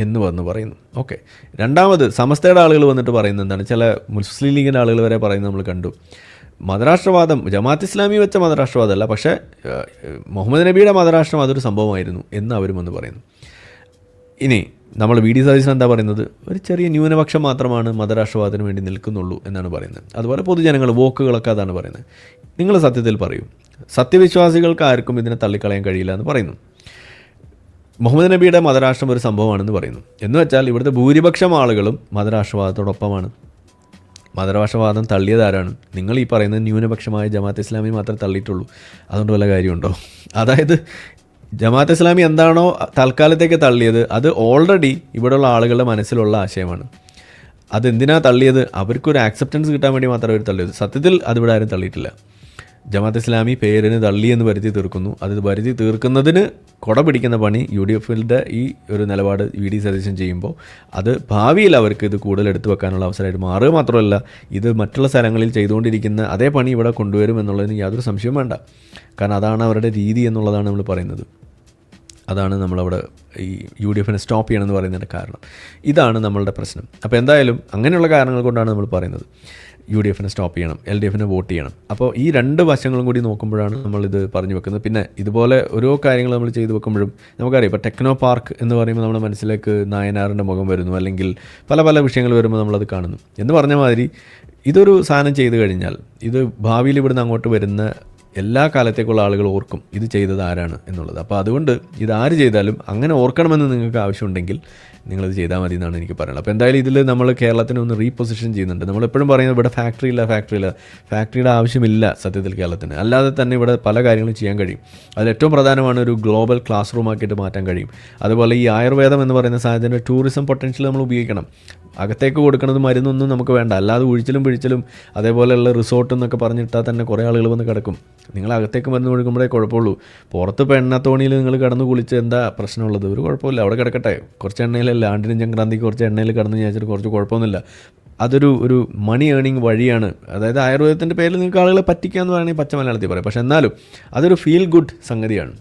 എന്ന് വന്ന് പറയുന്നു. ഓക്കെ, രണ്ടാമത് സമസ്തയുടെ ആളുകൾ വന്നിട്ട് പറയുന്നത് എന്താണ്, ചില മുസ്ലിം ലീഗിൻ്റെ ആളുകൾ വരെ പറയുന്നത് നമ്മൾ കണ്ടു. മതരാഷ്ട്രവാദം ജമാഅത്ത് ഇസ്ലാമി വെച്ച മതരാഷ്ട്രവാദമല്ല, പക്ഷേ മുഹമ്മദ് നബിയുടെ മതരാഷ്ട്രം അതൊരു സംഭവമായിരുന്നു എന്ന് അവരും വന്ന് പറയുന്നു. ഇനി നമ്മൾ VD സതീശൻ എന്താ പറയുന്നത്, ഒരു ചെറിയ ന്യൂനപക്ഷം മാത്രമാണ് മതരാഷ്ട്രവാദത്തിന് വേണ്ടി നിൽക്കുന്നുള്ളൂ എന്നാണ് പറയുന്നത്. അതുപോലെ പൊതുജനങ്ങൾ വോക്കുകളൊക്കെ അതാണ് പറയുന്നത്. നിങ്ങൾ സത്യത്തിൽ പറയൂ, സത്യവിശ്വാസികൾക്ക് ആർക്കും ഇതിനെ തള്ളിക്കളയാൻ കഴിയില്ല എന്ന് പറയുന്നു. മുഹമ്മദ് നബിയുടെ മതരാഷ്ട്രം ഒരു സംഭവമാണെന്ന് പറയുന്നു. എന്ന് വെച്ചാൽ ഇവിടുത്തെ ഭൂരിപക്ഷം ആളുകളും മതരാഷ്ട്രവാദത്തോടൊപ്പമാണ്. മതരാഷ്ട്രവാദം തള്ളിയതാരാണ്? നിങ്ങൾ ഈ പറയുന്ന ന്യൂനപക്ഷമായ ജമാഅത്ത് ഇസ്ലാമി മാത്രമേ തള്ളിയിട്ടുള്ളൂ. അതുകൊണ്ട് വല്ല കാര്യമുണ്ടോ? അതായത് ജമാഅത്ത് ഇസ്ലാമി എന്താണോ തൽക്കാലത്തേക്ക് തള്ളിയത് അത് ഓൾറെഡി ഇവിടെയുള്ള ആളുകളുടെ മനസ്സിലുള്ള ആശയമാണ്. അതെന്തിനാണ് തള്ളിയത്? അവർക്കൊരു ആക്സെപ്റ്റൻസ് കിട്ടാൻ വേണ്ടി മാത്രമേ അവർ തള്ളിയത്. സത്യത്തിൽ അതിവിടെ ആരും തള്ളിയിട്ടില്ല. ജമാഅത്ത് ഇസ്ലാമി പേരിന് തള്ളി എന്ന് വരുത്തി തീർക്കുന്നു. അത് വരുത്തി തീർക്കുന്നതിന് കൊട പിടിക്കുന്ന പണി UDFയുടെ ഈ ഒരു നിലപാട് VD സതീശൻ ചെയ്യുമ്പോൾ അത് ഭാവിയിൽ അവർക്ക് ഇത് കൂടുതൽ എടുത്തു വെക്കാനുള്ള അവസരമായിട്ട് മാറുക മാത്രമല്ല, ഇത് മറ്റുള്ള സ്ഥലങ്ങളിൽ ചെയ്തുകൊണ്ടിരിക്കുന്ന അതേ പണി ഇവിടെ കൊണ്ടുവരും എന്നുള്ളതിന് യാതൊരു സംശയവും വേണ്ട. കാരണം അതാണ് അവരുടെ രീതി എന്നുള്ളതാണ് നമ്മൾ പറയുന്നത്. അതാണ് നമ്മളവിടെ ഈ UDFനെ സ്റ്റോപ്പ് ചെയ്യണമെന്ന് പറയുന്നതിൻ്റെ കാരണം. ഇതാണ് നമ്മളുടെ പ്രശ്നം. അപ്പോൾ എന്തായാലും അങ്ങനെയുള്ള കാരണങ്ങൾ കൊണ്ടാണ് നമ്മൾ പറയുന്നത് UDFനെ സ്റ്റോപ്പ് ചെയ്യണം, LDFനെ വോട്ട് ചെയ്യണം. അപ്പോൾ ഈ രണ്ട് വശങ്ങളും കൂടി നോക്കുമ്പോഴാണ് നമ്മളിത് പറഞ്ഞു വെക്കുന്നത്. പിന്നെ ഇതുപോലെ ഓരോ കാര്യങ്ങൾ നമ്മൾ ചെയ്തു വെക്കുമ്പോഴും നമുക്കറിയാം, ഇപ്പോൾ ടെക്നോ പാർക്ക് എന്ന് പറയുമ്പോൾ നമ്മുടെ മനസ്സിലേക്ക് നായനാറിൻ്റെ മുഖം വരുന്നു, അല്ലെങ്കിൽ പല പല വിഷയങ്ങൾ വരുമ്പോൾ നമ്മളത് കാണുന്നു. എന്ന് പറഞ്ഞ മാതിരി ഇതൊരു സാധനം ചെയ്തു കഴിഞ്ഞാൽ ഇത് ഭാവിയിൽ ഇവിടുന്ന് അങ്ങോട്ട് വരുന്ന എല്ലാ കാലത്തേക്കുള്ള ആളുകൾ ഓർക്കും ഇത് ചെയ്തത് ആരാണ് എന്നുള്ളത്. അപ്പോൾ അതുകൊണ്ട് ഇത് ആര് ചെയ്താലും അങ്ങനെ ഓർക്കണമെന്ന് നിങ്ങൾക്ക് ആവശ്യമുണ്ടെങ്കിൽ നിങ്ങളിത് ചെയ്താൽ മതി എന്നാണ് എനിക്ക് പറയുന്നത്. അപ്പോൾ എന്തായാലും ഇതിൽ നമ്മൾ കേരളത്തിനെ ഒന്ന് റീപൊസിഷൻ ചെയ്യുന്നുണ്ട്. നമ്മളെപ്പോഴും പറയുന്നത് ഇവിടെ ഫാക്ടറിയുടെ ആവശ്യമില്ല സത്യത്തിൽ കേരളത്തിന്. അല്ലാതെ തന്നെ ഇവിടെ പല കാര്യങ്ങളും ചെയ്യാൻ കഴിയും. അതിലേറ്റവും പ്രധാനമാണ് ഒരു ഗ്ലോബൽ ക്ലാസ് റൂം ആക്കിയിട്ട് മാറ്റാൻ കഴിയും. അതുപോലെ ഈ ആയുർവേദം എന്ന് പറയുന്ന സാധനത്തിൻ്റെ ടൂറിസം പൊട്ടൻഷ്യൽ നമ്മൾ ഉപയോഗിക്കണം. അകത്തേക്ക് കൊടുക്കുന്നത് മരുന്നൊന്നും നമുക്ക് വേണ്ട. അല്ലാതെ ഒഴിച്ചിലും പിഴിച്ചിലും അതേപോലെയുള്ള റിസോർട്ട് എന്നൊക്കെ പറഞ്ഞിട്ടാൽ തന്നെ കുറേ ആളുകൾ വന്ന് കിടക്കും. നിങ്ങൾ അകത്തേക്ക് മരുന്ന് കൊടുക്കുമ്പോഴേ കുഴപ്പമുള്ളൂ. പുറത്ത് ഇപ്പോൾ എണ്ണത്തോണിയിൽ നിങ്ങൾ കിടന്ന് കുളിച്ച് എന്താ പ്രശ്നമുള്ളത്? ഒരു കുഴപ്പമില്ല, അവിടെ കിടക്കട്ടെ. കുറച്ച് എണ്ണയിലല്ല, ആണ്ടിനും സംക്രാന്തിക്ക് കുറച്ച് എണ്ണയിൽ കിടന്ന് ചോദിച്ചിട്ട് കുറച്ച് കുഴപ്പമൊന്നുമില്ല. അതൊരു മണി ഏണിങ് വഴിയാണ്. അതായത് ആയുർവേദത്തിൻ്റെ പേരിൽ നിങ്ങൾക്ക് ആളുകളെ പറ്റിക്കാമെന്ന് പറയുകയാണെങ്കിൽ പച്ച മലയാളത്തിൽ പറയാം. പക്ഷേ എന്നാലും അതൊരു ഫീൽ ഗുഡ് സംഗതിയാണ്.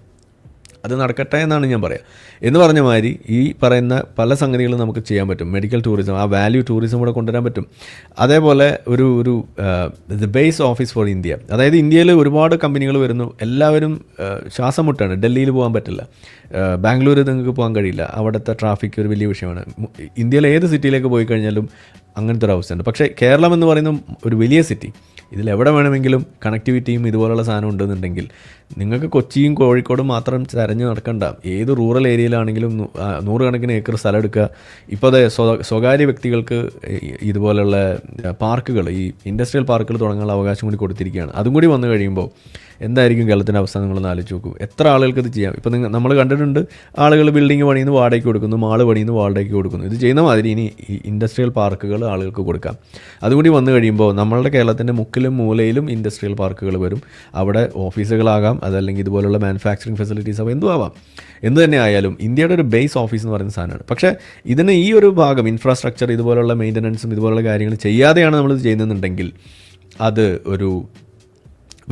അത് നടക്കട്ടെ എന്നാണ് ഞാൻ പറയുക. എന്ന് പറഞ്ഞ മാതിരി ഈ പറയുന്ന പല സംഗതികളും നമുക്ക് ചെയ്യാൻ പറ്റും. മെഡിക്കൽ ടൂറിസം, ആ വാല്യൂ ടൂറിസം കൂടെ കൊണ്ടുവരാൻ പറ്റും. അതേപോലെ ഒരു the base office for India, അതായത് ഇന്ത്യയിൽ ഒരുപാട് കമ്പനികൾ വരുന്നു, എല്ലാവരും ശ്വാസം മുട്ടാണ്. ഡൽഹിയിൽ പോകാൻ പറ്റില്ല, ബാംഗ്ലൂർ നിങ്ങൾക്ക് പോകാൻ കഴിയില്ല, അവിടുത്തെ ട്രാഫിക് ഒരു വലിയ വിഷയമാണ്. ഇന്ത്യയിലെ ഏത് സിറ്റിയിലേക്ക് പോയി കഴിഞ്ഞാലും അങ്ങനത്തെ ഒരു അവസ്ഥയുണ്ട്. പക്ഷേ കേരളം എന്ന് പറയുന്ന ഒരു വലിയ സിറ്റി, ഇതിലെവിടെ വേണമെങ്കിലും കണക്ടിവിറ്റിയും ഇതുപോലുള്ള സാധനം ഉണ്ടെന്നുണ്ടെങ്കിൽ നിങ്ങൾക്ക് കൊച്ചിയും കോഴിക്കോടും മാത്രം തിരഞ്ഞ് നടക്കണ്ട. ഏത് റൂറൽ ഏരിയയിലാണെങ്കിലും 100 കണക്കിന് ഏക്കർ സ്ഥലം എടുക്കുക. ഇപ്പോൾ അത് സ്വകാര്യ വ്യക്തികൾക്ക് ഇതുപോലുള്ള പാർക്കുകൾ, ഈ ഇൻഡസ്ട്രിയൽ പാർക്കുകൾ തുടങ്ങാനുള്ള അവകാശം കൂടി കൊടുത്തിരിക്കുകയാണ്. അതും കൂടി വന്നു കഴിയുമ്പോൾ എന്തായിരിക്കും കേരളത്തിൻ്റെ അവസ്ഥ നിങ്ങളൊന്ന് ആലോചിച്ച് നോക്കൂ. എത്ര ആളുകൾക്ക് ഇത് ചെയ്യാം. ഇപ്പോൾ നമ്മൾ കണ്ടിട്ടുണ്ട്, ആളുകൾ ബിൽഡിംഗ് പണിയുന്നു വാടകയ്ക്ക് കൊടുക്കുന്നു, മാള് പണിയുന്നു വാടകയ്ക്ക് കൊടുക്കുന്നു. ഇത് ചെയ്യുന്ന മാതിരി ഇനി ഈ ഇൻഡസ്ട്രിയൽ പാർക്കുകൾ ആളുകൾക്ക് കൊടുക്കാം. അതുകൂടി വന്നു കഴിയുമ്പോൾ നമ്മളുടെ കേരളത്തിൻ്റെ മുക്കിലും മൂലയിലും ഇൻഡസ്ട്രിയൽ പാർക്കുകൾ വരും. അവിടെ ഓഫീസുകളാകാം, അതല്ലെങ്കിൽ ഇതുപോലുള്ള മാനുഫാക്ചറിങ് ഫെസിലിറ്റീസ് ആവാം, എന്തും ആവാം. എന്ത് തന്നെ ആയാലും ഇന്ത്യയുടെ ഒരു ബേസ് ഓഫീസ് എന്ന് പറയുന്ന സാധനമാണ്. പക്ഷേ ഇതിന് ഈ ഒരു ഭാഗം ഇൻഫ്രാസ്ട്രക്ചർ, ഇതുപോലുള്ള മെയിൻ്റനൻസും ഇതുപോലുള്ള കാര്യങ്ങൾ ചെയ്യാതെയാണ് നമ്മളിത് ചെയ്യുന്നതെന്നുണ്ടെങ്കിൽ അത് ഒരു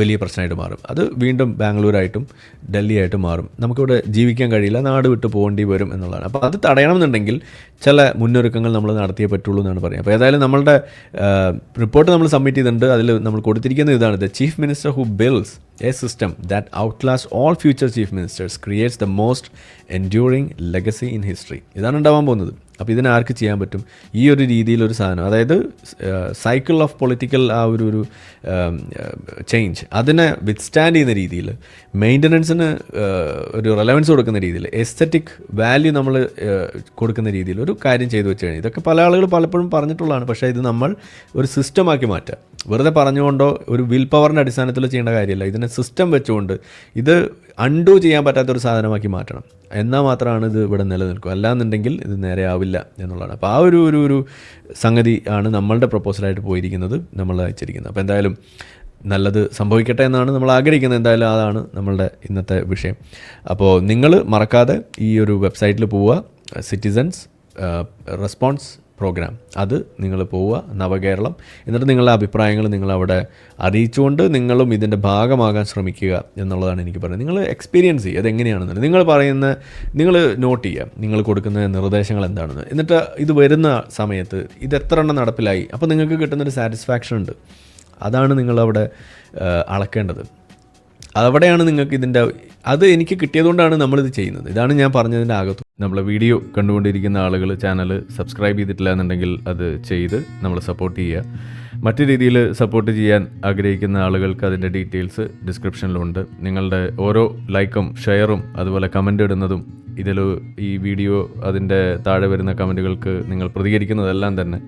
വലിയ പ്രശ്നമായിട്ട് മാറും. അത് വീണ്ടും ബാംഗ്ലൂരായിട്ടും ഡൽഹി ആയിട്ടും മാറും. നമുക്കിവിടെ ജീവിക്കാൻ കഴിയില്ല, നാട് വിട്ട് പോകേണ്ടി വരും എന്നുള്ളതാണ്. അപ്പോൾ അത് തടയണമെന്നുണ്ടെങ്കിൽ ചില മുന്നൊരുക്കങ്ങൾ നമ്മൾ നടത്തിയേ പറ്റുള്ളൂ എന്നാണ് പറയുന്നത്. അപ്പോൾ ഏതായാലും നമ്മളുടെ റിപ്പോർട്ട് നമ്മൾ സബ്മിറ്റ് ചെയ്തിട്ടുണ്ട്. അതിൽ നമ്മൾ കൊടുത്തിരിക്കുന്ന ഇതാണ്: the chief minister who builds a system that outlast all future chief ministers creates the most enduring legacy in history. ഇതാണ് ഉണ്ടാവാൻ പോകുന്നത്. അപ്പോൾ ഇതിന് ആർക്ക് ചെയ്യാൻ പറ്റും? ഈ ഒരു രീതിയിലൊരു സാധനം, അതായത് സൈക്കിൾ ഓഫ് പൊളിറ്റിക്കൽ ആ ഒരു ചേഞ്ച്, അതിനെ വിത്ത്സ്റ്റാൻഡ് ചെയ്യുന്ന രീതിയിൽ, മെയിൻ്റനൻസിന് ഒരു റെലവൻസ് കൊടുക്കുന്ന രീതിയിൽ, എസ്തറ്റിക് വാല്യൂ നമ്മൾ കൊടുക്കുന്ന രീതിയിൽ ഒരു കാര്യം ചെയ്തു വെച്ച് കഴിഞ്ഞാൽ, ഇതൊക്കെ പല ആളുകൾ പലപ്പോഴും പറഞ്ഞിട്ടുള്ളതാണ്. പക്ഷേ ഇത് നമ്മൾ ഒരു സിസ്റ്റമാക്കി മാറ്റുക. വെറുതെ പറഞ്ഞുകൊണ്ടോ ഒരു വിൽ പവറിൻ്റെ അടിസ്ഥാനത്തിൽ ചെയ്യേണ്ട കാര്യമില്ല. ഇതിനെ സിസ്റ്റം വെച്ചുകൊണ്ട് ഇത് അൺഡു ചെയ്യാൻ പറ്റാത്തൊരു സാധനമാക്കി മാറ്റണം. എന്നാൽ മാത്രമാണ് ഇത് ഇവിടെ നിലനിൽക്കുക. അല്ലാന്നുണ്ടെങ്കിൽ ഇത് നേരെ ആവില്ല എന്നുള്ളതാണ്. അപ്പോൾ ആ ഒരു സംഗതി ആണ് നമ്മളുടെ പ്രപ്പോസലായിട്ട് പോയിരിക്കുന്നത്, നമ്മൾ അയച്ചിരിക്കുന്നത്. അപ്പോൾ എന്തായാലും നല്ലത് സംഭവിക്കട്ടെ എന്നാണ് നമ്മൾ ആഗ്രഹിക്കുന്നത്. എന്തായാലും അതാണ് നമ്മളുടെ ഇന്നത്തെ വിഷയം. അപ്പോൾ നിങ്ങൾ മറക്കാതെ ഈ ഒരു വെബ്സൈറ്റിൽ പോവുക, സിറ്റിസൺസ് റെസ്പോൺസ് പ്രോഗ്രാം, അത് നിങ്ങൾ പോവുക, നവകേരളം. എന്നിട്ട് നിങ്ങളുടെ അഭിപ്രായങ്ങൾ നിങ്ങളവിടെ അറിയിച്ചുകൊണ്ട് നിങ്ങളും ഇതിൻ്റെ ഭാഗമാകാൻ ശ്രമിക്കുക എന്നുള്ളതാണ് എനിക്ക് പറയുന്നത്. നിങ്ങൾ എക്സ്പീരിയൻസ് ചെയ്യുക അതെങ്ങനെയാണെന്നുള്ളത്. നിങ്ങൾ നോട്ട് ചെയ്യുക, നിങ്ങൾ കൊടുക്കുന്ന നിർദ്ദേശങ്ങൾ എന്താണെന്ന്. എന്നിട്ട് ഇത് വരുന്ന സമയത്ത് ഇത് എത്ര എണ്ണം നടപ്പിലായി, അപ്പോൾ നിങ്ങൾക്ക് കിട്ടുന്നൊരു സാറ്റിസ്ഫാക്ഷൻ ഉണ്ട്. അതാണ് നിങ്ങളവിടെ അളക്കേണ്ടത്. അവിടെയാണ് നിങ്ങൾക്ക് ഇതിൻ്റെ അത് എനിക്ക് കിട്ടിയതുകൊണ്ടാണ് നമ്മളിത് ചെയ്യുന്നത്. ഇതാണ് ഞാൻ പറഞ്ഞതിൻ്റെ അകത്തു. നമ്മളെ വീഡിയോ കണ്ടുകൊണ്ടിരിക്കുന്ന ആളുകൾ ചാനൽ സബ്സ്ക്രൈബ് ചെയ്തിട്ടില്ല എന്നുണ്ടെങ്കിൽ അത് ചെയ്ത് നമ്മൾ സപ്പോർട്ട് ചെയ്യുക. മറ്റു രീതിയിൽ സപ്പോർട്ട് ചെയ്യാൻ ആഗ്രഹിക്കുന്ന ആളുകൾക്ക് അതിൻ്റെ ഡീറ്റെയിൽസ് ഡിസ്ക്രിപ്ഷനിലുണ്ട്. നിങ്ങളുടെ ഓരോ ലൈക്കും ഷെയറും അതുപോലെ കമൻ്റ് ഇടുന്നതും ഇതിൽ ഈ വീഡിയോ അതിൻ്റെ താഴെ വരുന്ന കമൻറ്റുകൾക്ക് നിങ്ങൾ പ്രതികരിക്കുന്നതെല്ലാം തന്നെ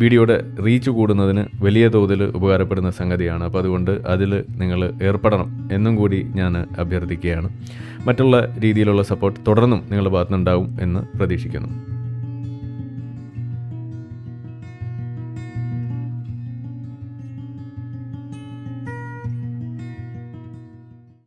വീഡിയോയുടെ റീച്ച് കൂടുന്നതിന് വലിയ തോതിൽ ഉപകാരപ്പെടുന്ന സംഗതിയാണ്. അപ്പോൾ അതുകൊണ്ട് അതിൽ നിങ്ങൾ ഏർപ്പെടണം എന്നും കൂടി ഞാൻ അഭ്യർത്ഥിക്കുകയാണ്. മറ്റുള്ള രീതിയിലുള്ള സപ്പോർട്ട് തുടർന്നും നിങ്ങളുടെ ഭാഗത്തുനിന്നുണ്ടാവും എന്ന് പ്രതീക്ഷിക്കുന്നു.